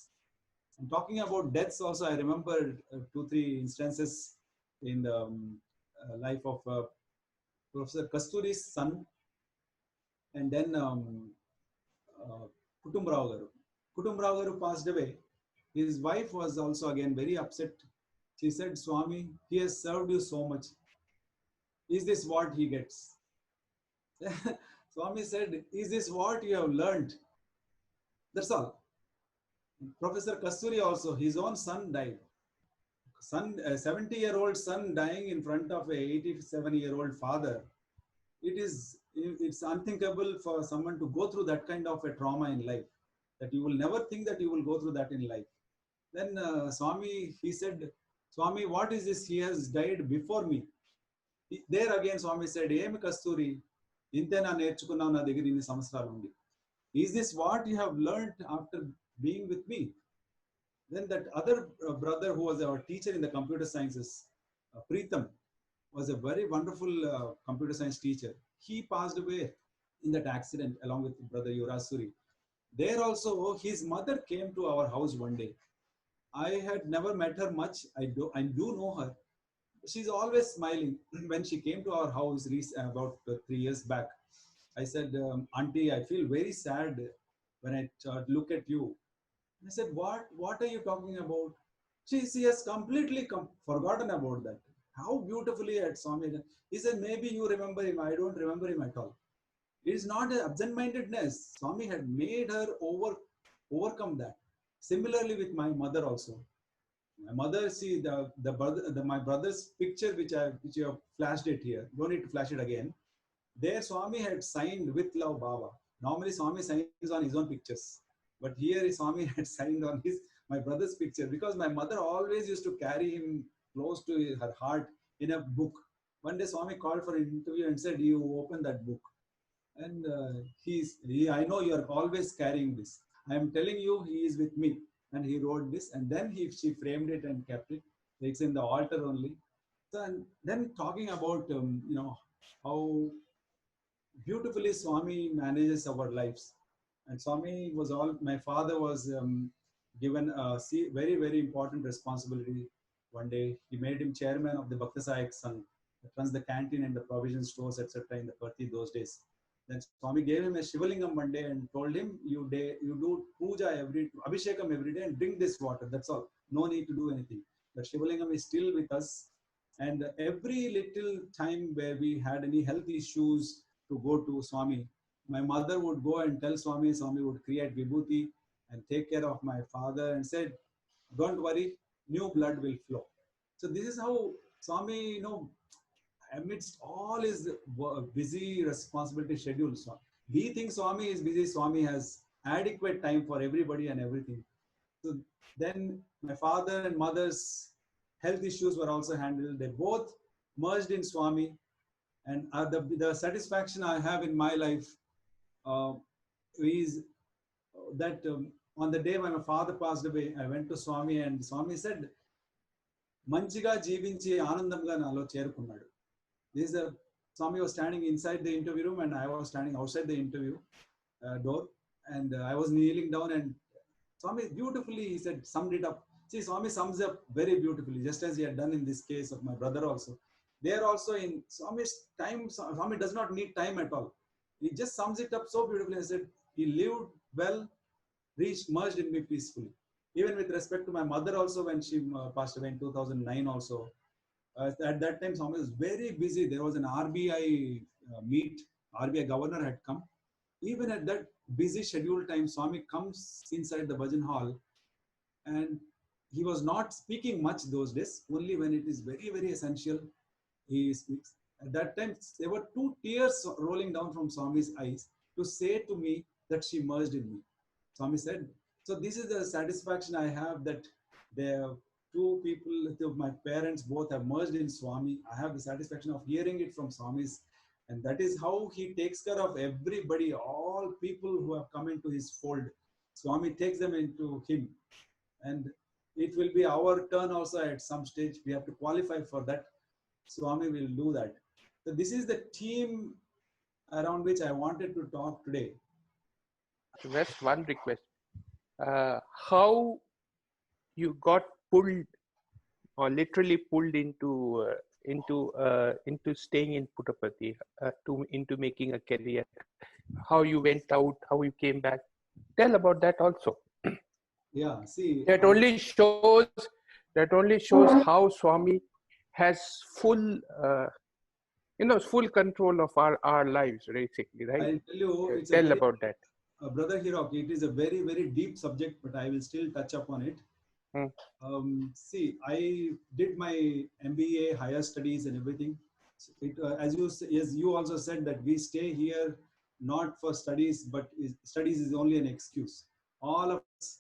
And talking about deaths also, I remember 2-3 instances in the life of Professor Kasturi's son, and then Kutum Rao Garu. Kutum Rao Garu passed away. His wife was also again very upset. She said, Swami, he has served you so much. Is this what he gets? Swami said, is this what you have learned? That's all. Professor Kasturi also, his own son died. A 70-year-old son dying in front of a 87-year-old father. It's unthinkable for someone to go through that kind of a trauma in life, that you will never think that you will go through that in life. Then Swami, he said, Swami, what is this? He has died before me. There again, Swami said, Em Kasturi, inte na nerchukunnam na దగ్గర ఇన్ని సంవత్సరాలు ఉంది. Is this what you have learned after being with me? Then that other brother who was our teacher in the computer sciences, Preetham, was a very wonderful computer science teacher. He passed away in that accident along with brother Yuvraj Suri. There also, his mother came to our house one day. I had never met her much. I do know her. She's always smiling. When she came to our house about 3 years back, I said, Auntie, I feel very sad when I look at you. I said, what are you talking about? She has completely forgotten about that. How beautifully at Swami. He said, maybe you remember him. I don't remember him at all. It is not an absent-mindedness. Swami had made her overcome that. Similarly with my mother also. My mother, see my brother's picture, which you have flashed it here. Don't need to flash it again. There Swami had signed with love Baba. Normally Swami signs on his own pictures. But here Swami had signed on my brother's picture, because my mother always used to carry him close to her heart in a book. One day Swami called for an interview and said, you open that book. And I know you are always carrying this. I am telling you, he is with me. And he wrote this, and then she framed it and kept it. It's in the altar only. So, and then talking about, how beautifully Swami manages our lives. And Swami was my father was given a very, very important responsibility. One day, he made him chairman of the Bhakta Sahayak Sangh, that runs the canteen and the provision stores, etc. in the Parthi those days. Then Swami gave him a Shivalingam one day and told him, you do puja abhishekam every day and drink this water. That's all. No need to do anything. But Shivalingam is still with us. And every little time where we had any health issues to go to Swami, my mother would go and tell Swami. Swami would create vibhuti and take care of my father and said, don't worry, new blood will flow. So this is how Swami, amidst all his busy responsibility schedule, we think Swami is busy. Swami has adequate time for everybody and everything. So then my father and mother's health issues were also handled. They both merged in Swami. And the satisfaction I have in my life is that on the day when my father passed away, I went to Swami and Swami said, Manchiga జీవించి ఆనందంగా నాలో చేరుకున్నాడు. This is a Swami was standing inside the interview room and I was standing outside the interview door, and I was kneeling down, and Swami beautifully, he said, summed it up. See, Swami sums up very beautifully, just as he had done in this case of my brother also. There also in Swami's time, Swami does not need time at all. He just sums it up so beautifully. He said, he lived well, reached, merged in me peacefully. Even with respect to my mother also, when she passed away in 2009 also, at that time, Swami was very busy. There was an RBI meet. RBI governor had come. Even at that busy scheduled time, Swami comes inside the bhajan hall, and he was not speaking much those days. Only when it is very, very essential, he speaks. At that time, there were 2 tears rolling down from Swami's eyes to say to me that she merged in me. Swami said, so this is the satisfaction I have, that there are 2 people, my parents both have merged in Swami. I have the satisfaction of hearing it from Swami's, and that is how he takes care of everybody, all people who have come into his fold. Swami takes them into him, and it will be our turn also at some stage. We have to qualify for that. Swami will do that. So this is the team around which I wanted to talk today. Just one request. How you got pulled, or literally pulled into staying in Puttaparthi, into making a career? How you went out, how you came back? Tell about that also. Yeah, see, That only shows how Swami has full control of our lives, basically, right? I'll tell you, it's Tell about that. Brother Hiroki, it is a very, very deep subject, but I will still touch upon it. See, I did my MBA, higher studies and everything. As you also said, that we stay here not for studies, but studies is only an excuse. All of us,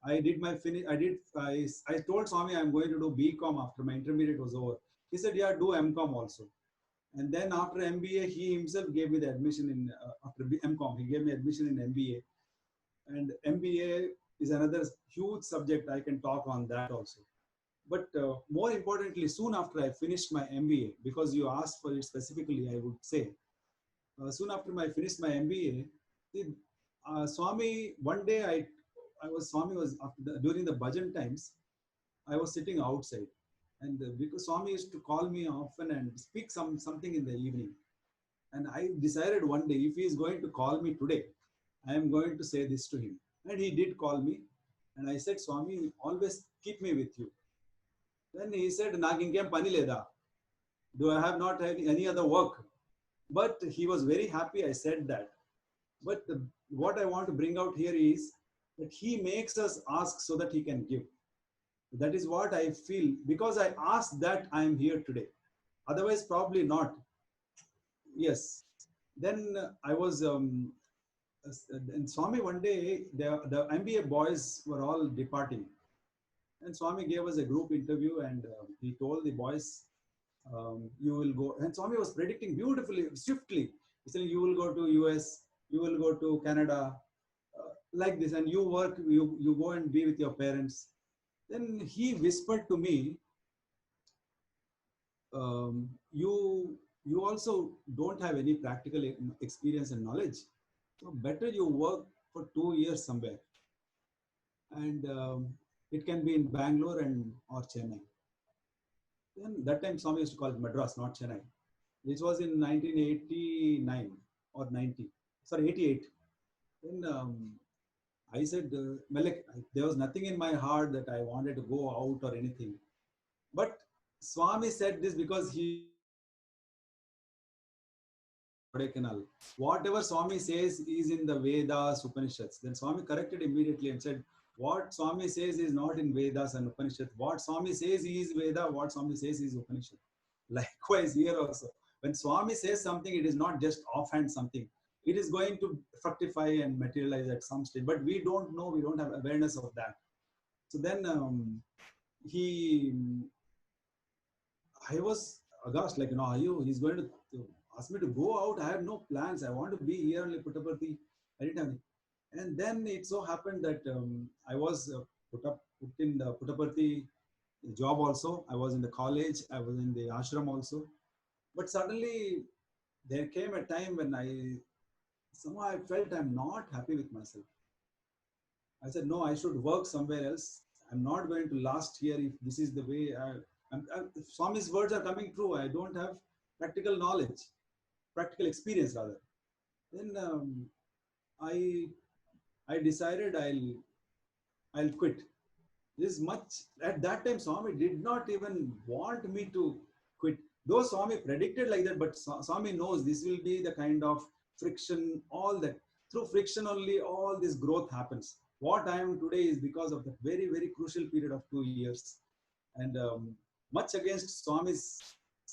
I did my finish. I told Swami I'm going to do BCom after my intermediate was over. He said, yeah, do MCom also. And then after MBA, he himself gave me the admission in, after MCom, he gave me admission in MBA. And MBA is another huge subject. I can talk on that also. But more importantly, soon after I finished my MBA, because you asked for it specifically, I would say, soon after I finished my MBA, Swami, one day Swami was, during the bhajan times, I was sitting outside. And because Swami used to call me often and speak something in the evening. And I decided one day, if he is going to call me today, I am going to say this to him. And he did call me. And I said, Swami, always keep me with you. Then he said, Naginkem pani leda. Do I have not any other work? But he was very happy I said that. But what I want to bring out here is that he makes us ask so that he can give. That is what I feel. Because I asked that, I am here today. Otherwise, probably not. Yes. Then I was, and Swami one day, the MBA boys were all departing. And Swami gave us a group interview, and he told the boys, you will go. And Swami was predicting beautifully, swiftly. He said, you will go to US, you will go to Canada, like this, and you work, you go and be with your parents. Then he whispered to me, you also don't have any practical experience and knowledge. So better you work for 2 years somewhere. And it can be in Bangalore or Chennai. Then that time Swami used to call it Madras, not Chennai. This was in 1989 or 90. Sorry, 88. Then I said, there was nothing in my heart that I wanted to go out or anything. But Swami said this because he, whatever Swami says is in the Vedas, Upanishads. Then Swami corrected immediately and said, what Swami says is not in Vedas and Upanishads. What Swami says is Veda, what Swami says is Upanishad. Likewise here also. When Swami says something, it is not just offhand something. It is going to fructify and materialize at some stage. But we don't know, we don't have awareness of that. So then I was aghast, like, he's going to asked me to go out. I have no plans. I want to be here only Puttaparthi. I didn't have any. And then it so happened that I was put in the Puttaparthi job also. I was in the college. I was in the ashram also. But suddenly there came a time when somehow I felt I'm not happy with myself. I said, no, I should work somewhere else. I'm not going to last here if this is the way. Swami's words are coming true. I don't have practical knowledge, practical experience rather. Then I decided I'll quit. This much at that time, Swami did not even want me to quit. Though Swami predicted like that, but Swami knows this will be the kind of friction, all that. Through friction only, all this growth happens. What I am today is because of that very, very crucial period of 2 years. And much against Swami's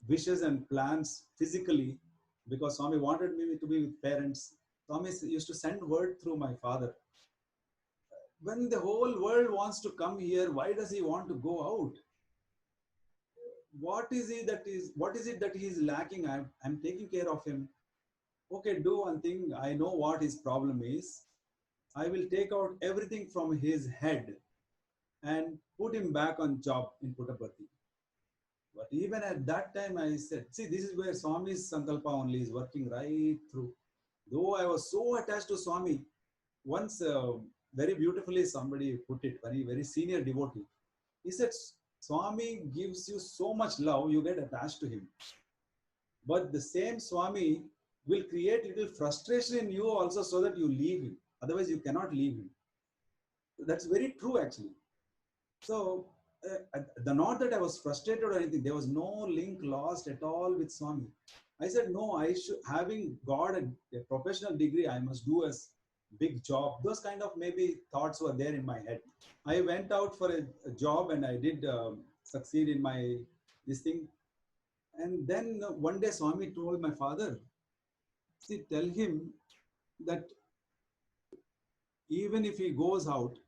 wishes and plans physically, because Swami wanted me to be with parents. Swami used to send word through my father. When the whole world wants to come here, why does he want to go out? What is it that he is lacking? I'm taking care of him. Okay, do one thing. I know what his problem is. I will take out everything from his head and put him back on job in Puttaparthi. But even at that time, I said, see, this is where Swami's Sankalpa only is working right through. Though I was so attached to Swami, once very beautifully somebody put it, very senior devotee. He said, Swami gives you so much love, you get attached to him. But the same Swami will create little frustration in you also so that you leave him. Otherwise, you cannot leave him. That's very true, actually. So, not that I was frustrated or anything. There was no link lost at all with Swami. I said, no, having got a professional degree, I must do a big job. Those kind of maybe thoughts were there in my head. I went out for a job and I did succeed in this thing. And then one day Swami told my father, see, tell him that even if he goes out,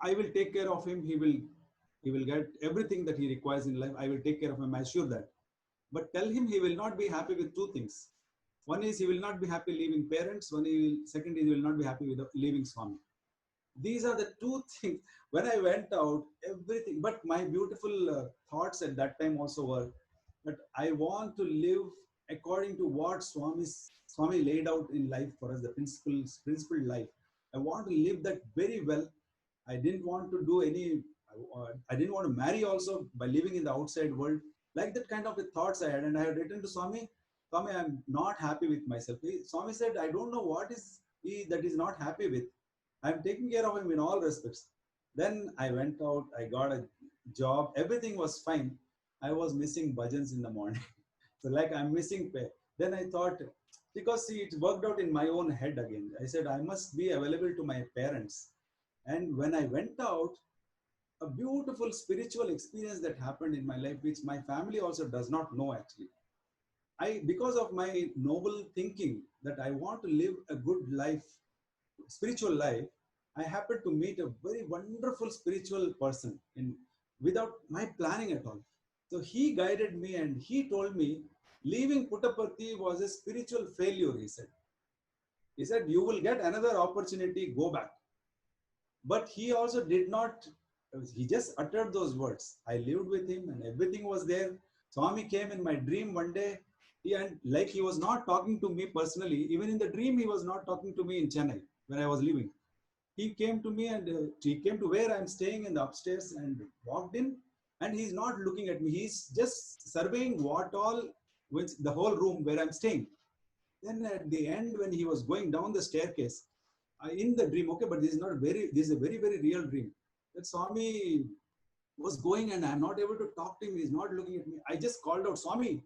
I will take care of him. He will get everything that he requires in life. I will take care of him. I assure that. But tell him he will not be happy with two things. One is he will not be happy leaving parents. Second is he will not be happy with leaving Swami. These are the two things. When I went out, everything. But my beautiful thoughts at that time also were that I want to live according to what Swami laid out in life for us, the principled life. I want to live that very well. I didn't want to do I didn't want to marry also by living in the outside world. Like that kind of thoughts I had. And I had written to Swami, Swami, I'm not happy with myself. Swami said, I don't know what is he that is not happy with. I'm taking care of him in all respects. Then I went out, I got a job, everything was fine. I was missing bhajans in the morning. So like I'm missing pay. Then I thought, because see, it worked out in my own head again. I said, I must be available to my parents. And when I went out, a beautiful spiritual experience that happened in my life, which my family also does not know actually. Because of my noble thinking that I want to live a good life, spiritual life, I happened to meet a very wonderful spiritual person without my planning at all. So he guided me and he told me, leaving Puttaparthi was a spiritual failure, he said. He said, you will get another opportunity, go back. But he also did not, he just uttered those words. I lived with him and everything was there. Swami came in my dream one day, and like he was not talking to me personally, even in the dream, he was not talking to me in Chennai when I was leaving. He came to me and he came to where I'm staying in the upstairs and walked in, and he's not looking at me. He's just surveying the whole room where I'm staying. Then at the end, when he was going down the staircase, in the dream, okay, but this is a very, very real dream. That Swami was going and I'm not able to talk to him. He's not looking at me. I just called out, Swami.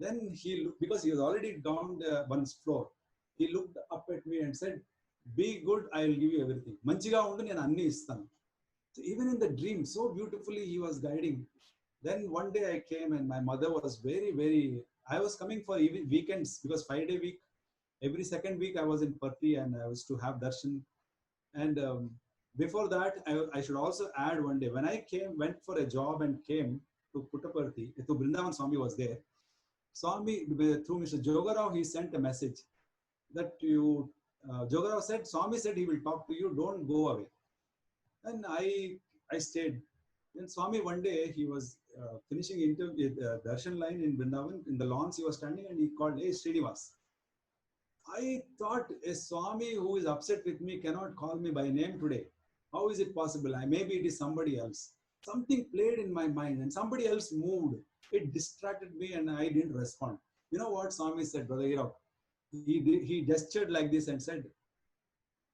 Then because he was already down one floor, he looked up at me and said, be good, I will give you everything. Manchiga undu nenu anni istanu. So even in the dream, so beautifully he was guiding. Then one day I came and my mother was very, very, I was coming for even weekends because 5-day week, every second week I was in Parthi and I was to have darshan. And before that, I should also add one day, when I went for a job and came to Puttaparthi, to Vrindavan Swami was there. Swami, through Mr. Jogarao, he sent a message that Jogarao said, Swami said he will talk to you, don't go away. And I stayed. Then Swami, one day, he was finishing interview with Darshan line in Vrindavan. In the lawns, he was standing and he called, hey, Srinivas. I thought a Swami who is upset with me cannot call me by name today. How is it possible? Maybe it is somebody else. Something played in my mind and somebody else moved. It distracted me and I didn't respond. You know what Swami said, Brother Hero? He gestured like this and said,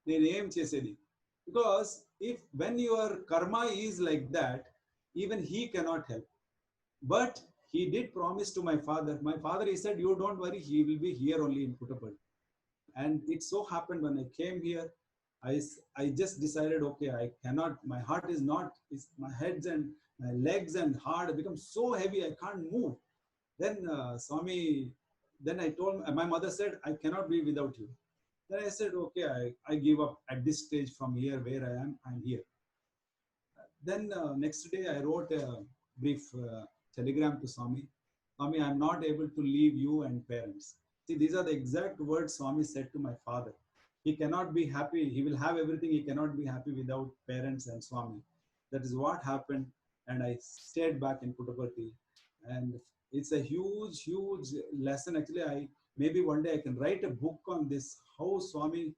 name chesedi. Because when your karma is like that, even he cannot help. But he did promise to my father. My father, he said, you don't worry, he will be here only in Puttaparthi. And it so happened when I came here, I just decided, okay, I cannot, my heart is not, my heads and my legs and heart have become so heavy, I can't move. Then Swami, then I told, my mother said, I cannot be without you. Then I said, okay, I give up at this stage from here where I am, I'm here. Then next day I wrote a brief telegram to Swami. Swami, I'm not able to leave you and parents. See, these are the exact words Swami said to my father. He cannot be happy. He will have everything. He cannot be happy without parents and Swami. That is what happened. And I stayed back in Puttaparthi. And it's a huge, huge lesson. Actually, maybe one day I can write a book on this, how Swami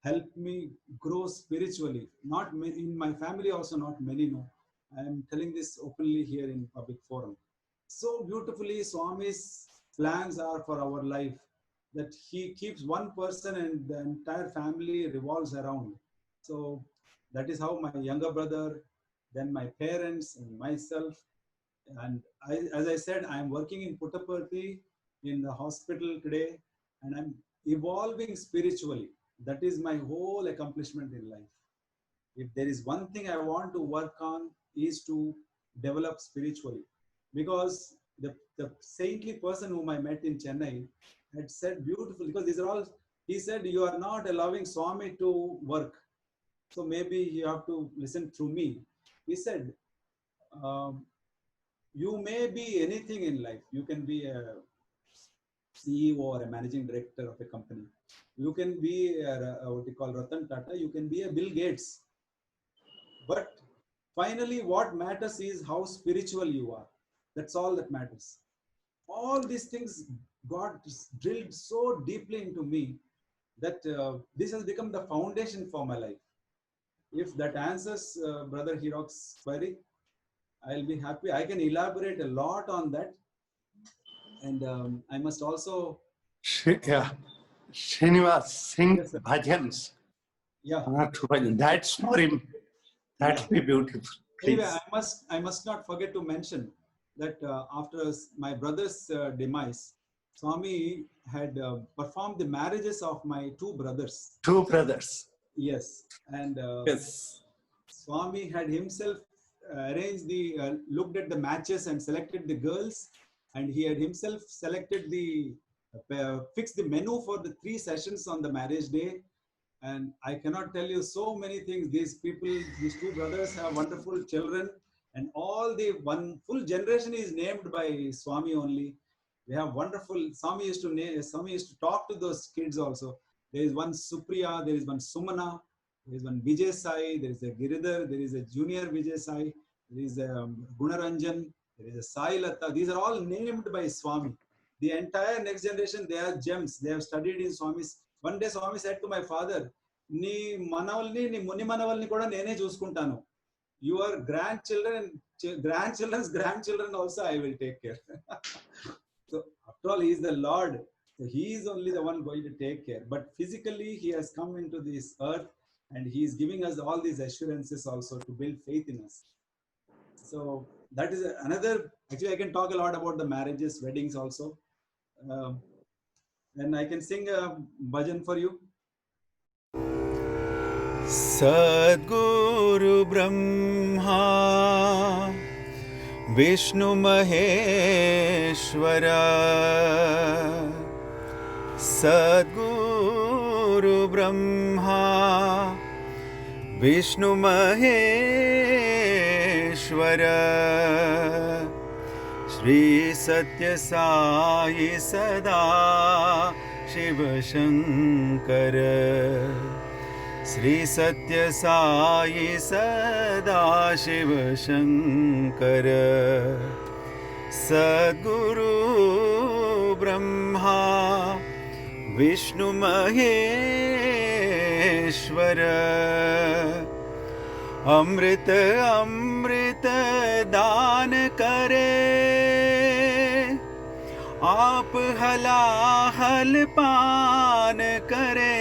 helped me grow spiritually. Not in my family also, not many know. I am telling this openly here in public forum. So beautifully, Swami's plans are for our life, that he keeps one person and the entire family revolves around. So that is how my younger brother, then my parents and myself. And as I said, I am working in Puttaparthi in the hospital today, and I'm evolving spiritually. That is my whole accomplishment in life. If there is one thing I want to work on, is to develop spiritually. Because the saintly person whom I met in Chennai had said beautifully, because these are all, he said, you are not allowing Swami to work. So maybe you have to listen through me. He said, you may be anything in life. You can be a CEO or a managing director of a company. You can be what you call Ratan Tata. You can be a Bill Gates. But finally, what matters is how spiritual you are. That's all that matters. All these things got drilled so deeply into me that this has become the foundation for my life. If that answers Brother Hirok's query, I'll be happy. I can elaborate a lot on that. And I must also... Srinivas, sing Yes, bhajans. Yeah. That's for him. That'll be beautiful. Please. Anyway, I must not forget to mention that after my brother's demise, Swami had performed the marriages of my two brothers. Two brothers. Yes. And Yes. Swami had himself arranged looked at the matches and selected the girls. And he had himself selected fixed the menu for the 3 sessions on the marriage day. And I cannot tell you so many things. These two brothers have wonderful children. And all one full generation is named by Swami only. We have wonderful, Swami used to talk to those kids also. There is one Supriya, there is one Sumana, there is one Vijay Sai, there is a Giridhar, there is a junior Vijay Sai, there is a Gunaranjan, there is a Sai Lata. These are all named by Swami. The entire next generation, they are gems. They have studied in Swami's. One day Swami said to my father, "Nee manavalni, nee muni manavalni koda nene chuskuntanu. Your grandchildren, grandchildren's grandchildren also I will take care." So after all, he is the Lord. So he is only the one going to take care. But physically, he has come into this earth and he is giving us all these assurances also to build faith in us. So that is another, actually I can talk a lot about the marriages, weddings also. And I can sing a bhajan for you. Sadguru Brahma Vishnu Maheshwara Sadguru Brahma Vishnu Maheshwara Shri Satya Sai Sada Shiva Shankara. Shri Satya Sai Sada Shiva Shankara. Sadguru Brahma Vishnu Maheshwara. अमृत अमृत दान करे, आप हलाहल पान करे।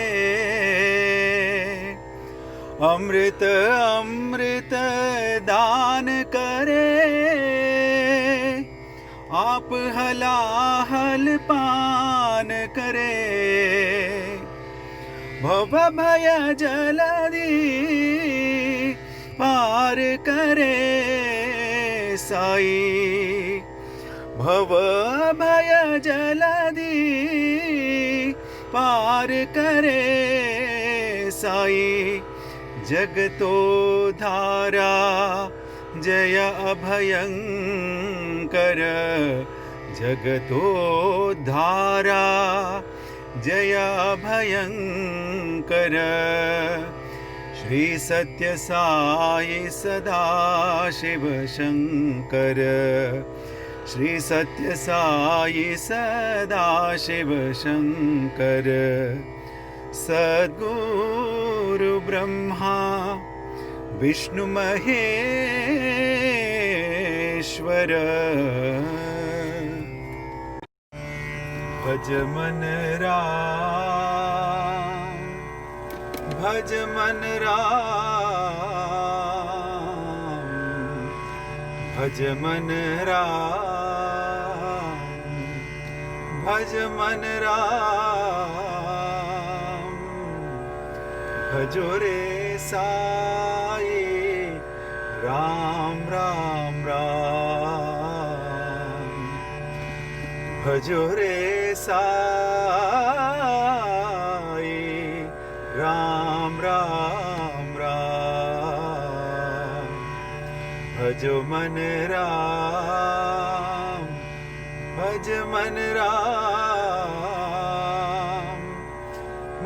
अमृत अमृत दान करे, आप हलाहल पान करे। भव भय जलधि पार करे साई। भव भय जलधि पार करे साई। जगतो धारा जय अभयंकर। जगतो धारा जय अभयंकर। श्री सत्य साई सदा शिव शंकर। श्री सत्य साई सदा शिव शंकर। सद्गुरु ब्रह्मा विष्णु महेश्वर। भज मन राम, भज मन राम, भज मन राम, भज मन राम। भजो रे साई राम राम राम। भजो रे साई राम राम राम। भजो मन राम, भज मन राम।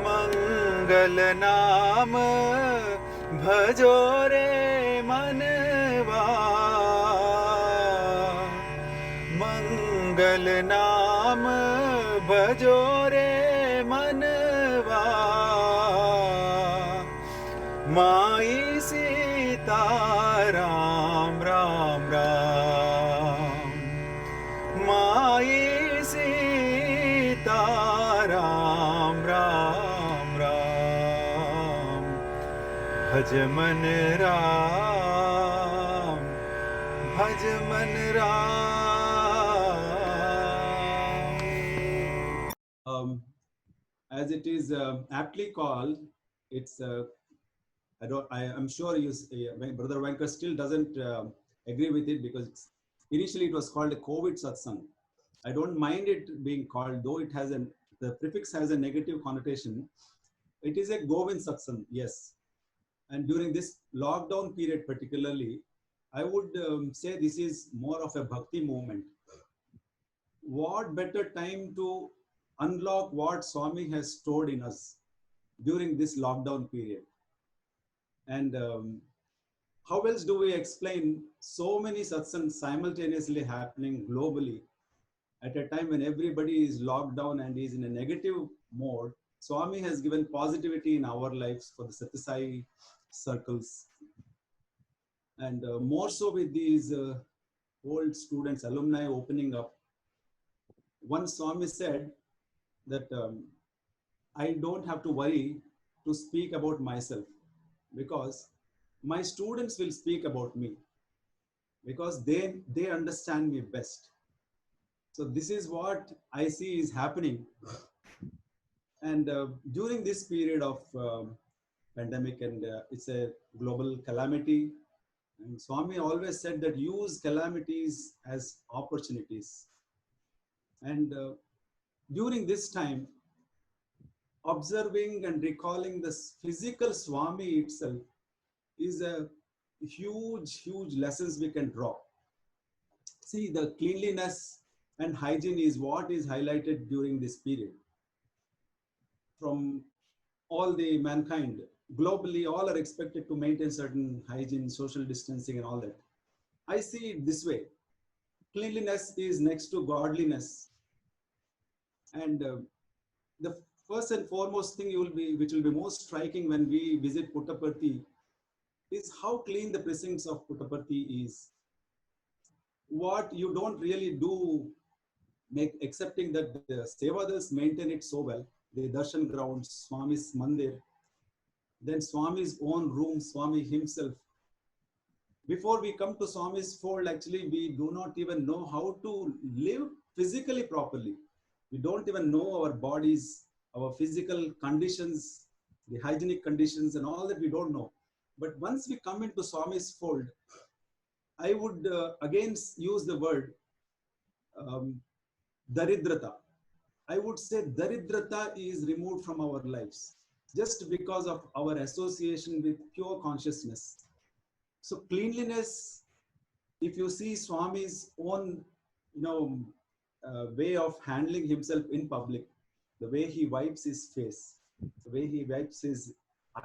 मंगल नाम भजो रे मनवा। मंगल नाम भजो रे मनवा। माई सीता राम राम राम। माई सीता राम राम राम। भज मन राम, भज मन Ram. As it is aptly called, it's I'm sure Brother Venkat still doesn't agree with it, because initially it was called a COVID satsang. I don't mind it being called, though it has the prefix has a negative connotation. It is a Govind satsang, yes. And during this lockdown period particularly, I would say this is more of a bhakti movement. What better time to unlock what Swami has stored in us during this lockdown period? And how else do we explain so many satsangs simultaneously happening globally at a time when everybody is locked down and is in a negative mode? Swami has given positivity in our lives for the Satyasai circles. And more so with these old students, alumni opening up. Once Swami said that I don't have to worry to speak about myself, because my students will speak about me, because they understand me best. So this is what I see is happening. And during this period of pandemic, and it's a global calamity, and Swami always said that use calamities as opportunities. And during this time, observing and recalling the physical Swami itself is a huge lessons we can draw. See, the cleanliness and hygiene is what is highlighted during this period. From all the mankind, globally, all are expected to maintain certain hygiene, social distancing and all that. I see it this way. Cleanliness is next to godliness. And the first and foremost thing which will be most striking when we visit Puttaparthi is how clean the precincts of Puttaparthi is. What you don't really do, accepting that the Sevadas maintain it so well, the darshan grounds, Swami's mandir, then Swami's own room, Swami himself. Before we come to Swami's fold, actually, we do not even know how to live physically properly. We don't even know our bodies, our physical conditions, the hygienic conditions and all that we don't know. But once we come into Swami's fold, I would again use the word daridrata. I would say daridrata is removed from our lives just because of our association with pure consciousness. So cleanliness, if you see Swami's own, way of handling himself in public, the way he wipes his face, the way he wipes his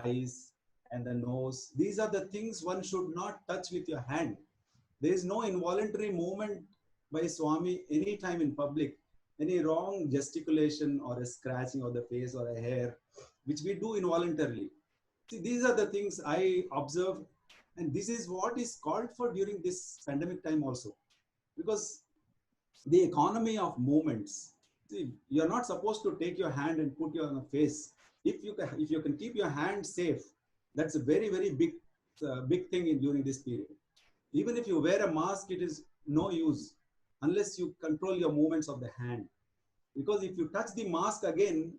eyes and the nose, these are the things one should not touch with your hand. There is no involuntary movement by Swami anytime in public, any wrong gesticulation or a scratching of the face or a hair, which we do involuntarily. See, these are the things I observe, and this is what is called for during this pandemic time also. Because the economy of movements, see, you're not supposed to take your hand and put your face. If you can keep your hand safe, that's a very, very big thing during this period. Even if you wear a mask, it is no use unless you control your movements of the hand. Because if you touch the mask again,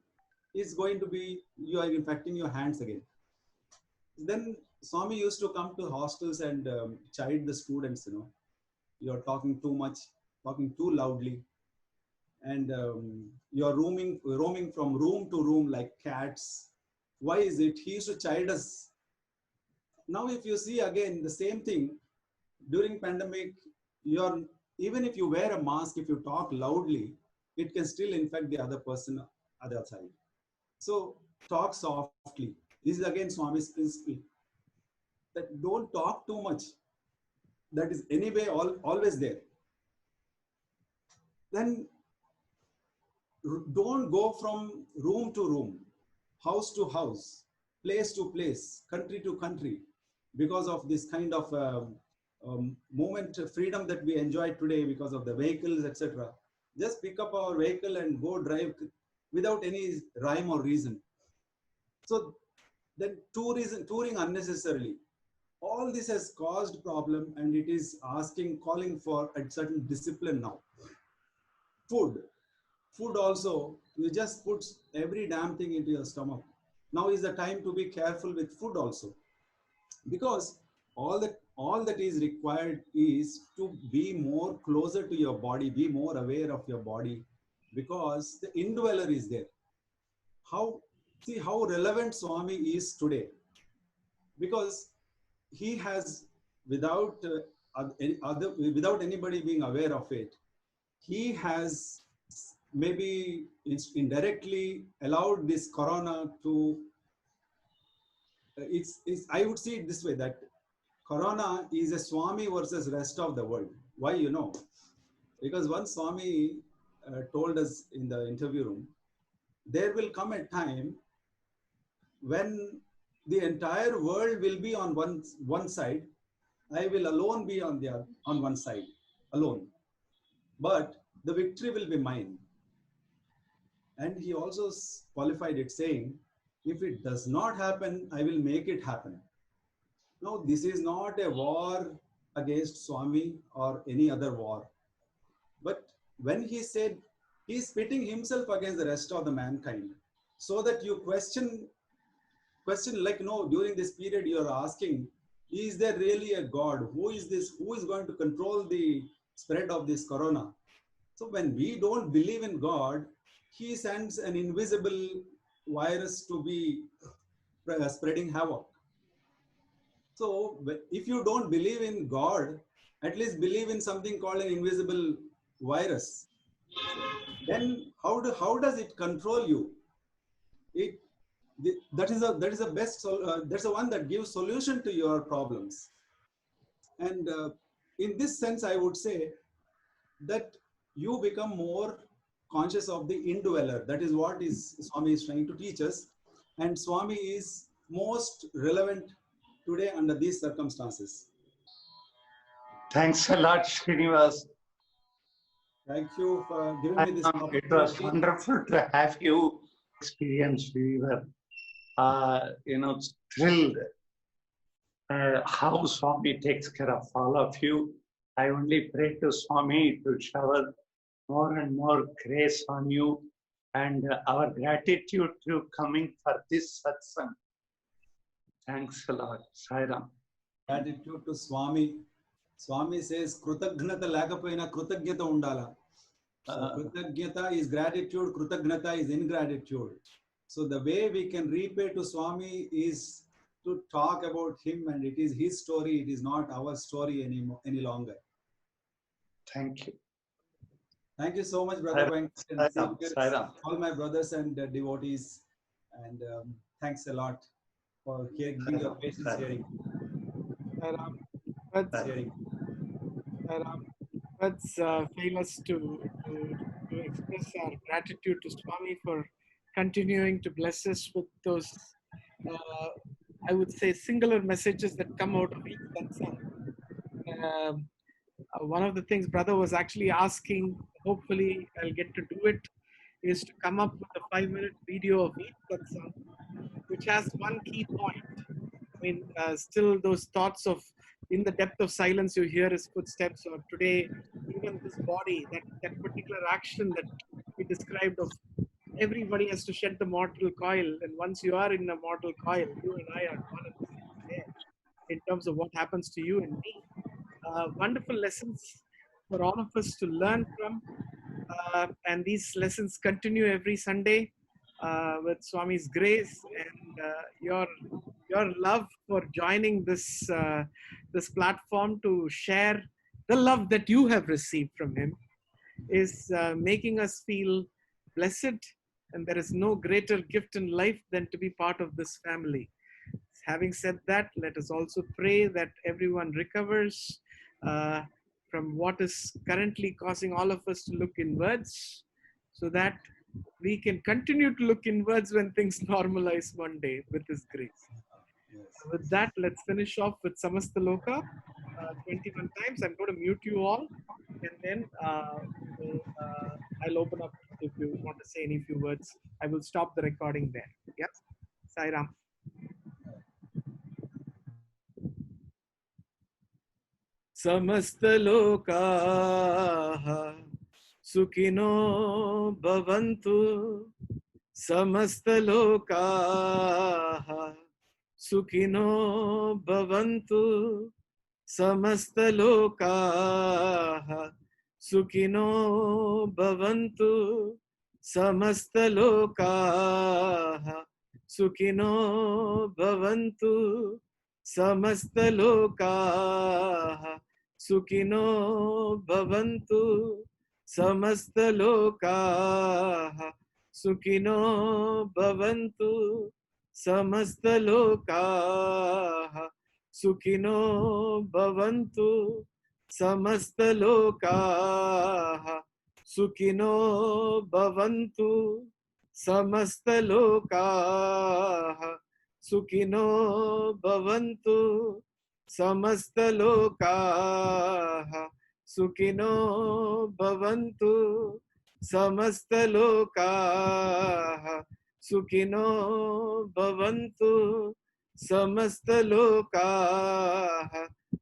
it's going to be, you are infecting your hands again. Then Swami used to come to hostels and chide the students, you're talking too much, talking too loudly. And you're roaming from room to room like cats. Why is it? He used to chide us. Now, if you see again the same thing, during pandemic, even if you wear a mask, if you talk loudly, it can still infect the other person other side. So talk softly. This is again Swami's principle, that don't talk too much. That is anyway always there. Then don't go from room to room, house to house, place to place, country to country, because of this kind of moment freedom that we enjoy today because of the vehicles, etc. Just pick up our vehicle and go drive without any rhyme or reason. So then touring unnecessarily. All this has caused problem, and it is calling for a certain discipline now. Food also, you just put every damn thing into your stomach. Now is the time to be careful with food also, because all that is required is to be more closer to your body, be more aware of your body, because the indweller is there. See how relevant Swami is today, because he has, without anybody being aware of it, he has maybe indirectly allowed this corona to, I would see it this way, that corona is a Swami versus rest of the world. Why, because once Swami told us in the interview room, there will come a time when the entire world will be on one side. I will alone be on one side, alone. But the victory will be mine. And he also qualified it saying, if it does not happen, I will make it happen. Now, this is not a war against Swami or any other war. But when he said, he's pitting himself against the rest of the mankind, so that you question like, during this period you're asking, is there really a God? Who is this? Who is going to control the spread of this corona? So when we don't believe in God, he sends an invisible virus to be spreading havoc. So if you don't believe in God, at least believe in something called an invisible virus. Then how does it control you? That is the best. That's the one that gives solution to your problems. And in this sense, I would say that you become more conscious of the indweller. That is what Swami is trying to teach us. And Swami is most relevant today under these circumstances. Thanks a lot, Srinivas. Thank you for giving me this opportunity. It was wonderful to have you experience. We were, thrilled how Swami takes care of all of you. I only pray to Swami to shower more and more grace on you, and our gratitude to coming for this satsang. Thanks a lot. Sairam. Gratitude to Swami. Swami says, Krutagnata lagapoina krutagnata undala. So krutagnata is gratitude, krutagnata is ingratitude. So the way we can repay to Swami is to talk about him, and it is his story. It is not our story any longer. Thank you. Thank you so much, Brother Sairam. All my brothers and devotees, and thanks a lot for giving your patience hearing. Let's fail us to express our gratitude to Swami for continuing to bless us with those, I would say, singular messages that come out of each satsang. One of the things Brother was actually asking, hopefully I'll get to do it, is to come up with a 5-minute video of each satsang, which has one key point. I mean, still those thoughts of, in the depth of silence, you hear his footsteps, or today, even this body, that particular action that we described of everybody has to shed the mortal coil. And once you are in a mortal coil, you and I are one and the same there in terms of what happens to you and me. Wonderful lessons for all of us to learn from. And these lessons continue every Sunday with Swami's grace, and your love for joining this platform to share the love that you have received from him is making us feel blessed, and there is no greater gift in life than to be part of this family. Having said that, let us also pray that everyone recovers from what is currently causing all of us to look inwards, so that we can continue to look inwards when things normalize one day with his grace. With that, let's finish off with Samasta Loka 21 times. I'm going to mute you all, and then I'll open up if you want to say any few words. I will stop the recording there. Yeah, Sai Ram. Samasta Loka Sukhino Bhavantu. Samasta Loka Sukhino Bhavantu. Samasta Loka Sukhino Bhavantu. Samasta Loka Sukhino Bhavantu. Samasta Loka Sukhino Bhavantu. Samasta Loka Sukhino Bhavantu. Samasta Loka Sukhino Bhavantu. Samasta Loka Sukhino Bhavantu. Samasta Loka Sukhino Bhavantu. Samasta Loka Sukhino Bhavantu. Samasta Loka Sukhino Bhavantu. Samasta Loka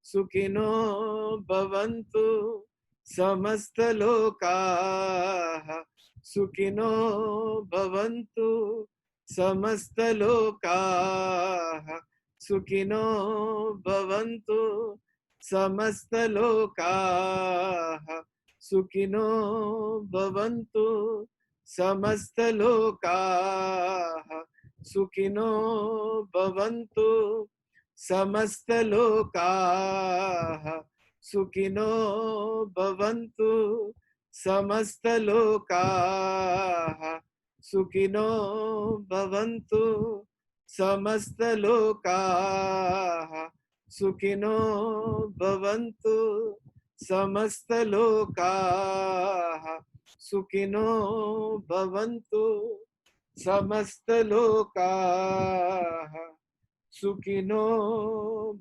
Sukhino Bhavantu. Samasta Loka Sukhino Bhavantu. Samasta Loka Sukhino Bhavantu. Samasta Loka Sukhino Bhavantu. Samasta Loka Sukhino Bhavantu. Samasta Loka Sukhino bhavantu samastalokaha. Sukhino bhavantu samastalokaha. Sukhino bhavantu samastalokaha. Sukhino bhavantu samastalokaha. Sukhino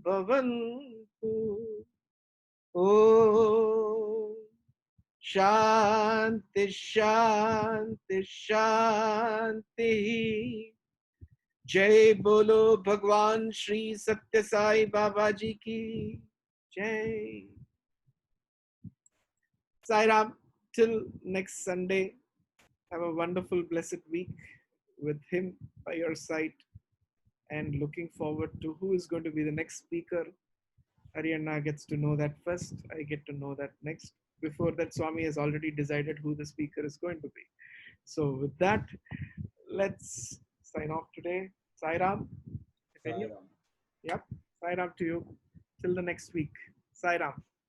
bhavantu. Om Shanti Shanti Shanti. Jai Bolo Bhagwan Shri Satya Sai Baba Ji ki Jai. Sai Ram, till next Sunday. Have a wonderful, blessed week with him by your side, and looking forward to who is going to be the next speaker. Ariana gets to know that first. I get to know that next. Before that, Swami has already decided who the speaker is going to be. So with that, let's sign off today. Sai Ram. Sai Ram. Yep. Sai Ram to you. Till the next week. Sai Ram.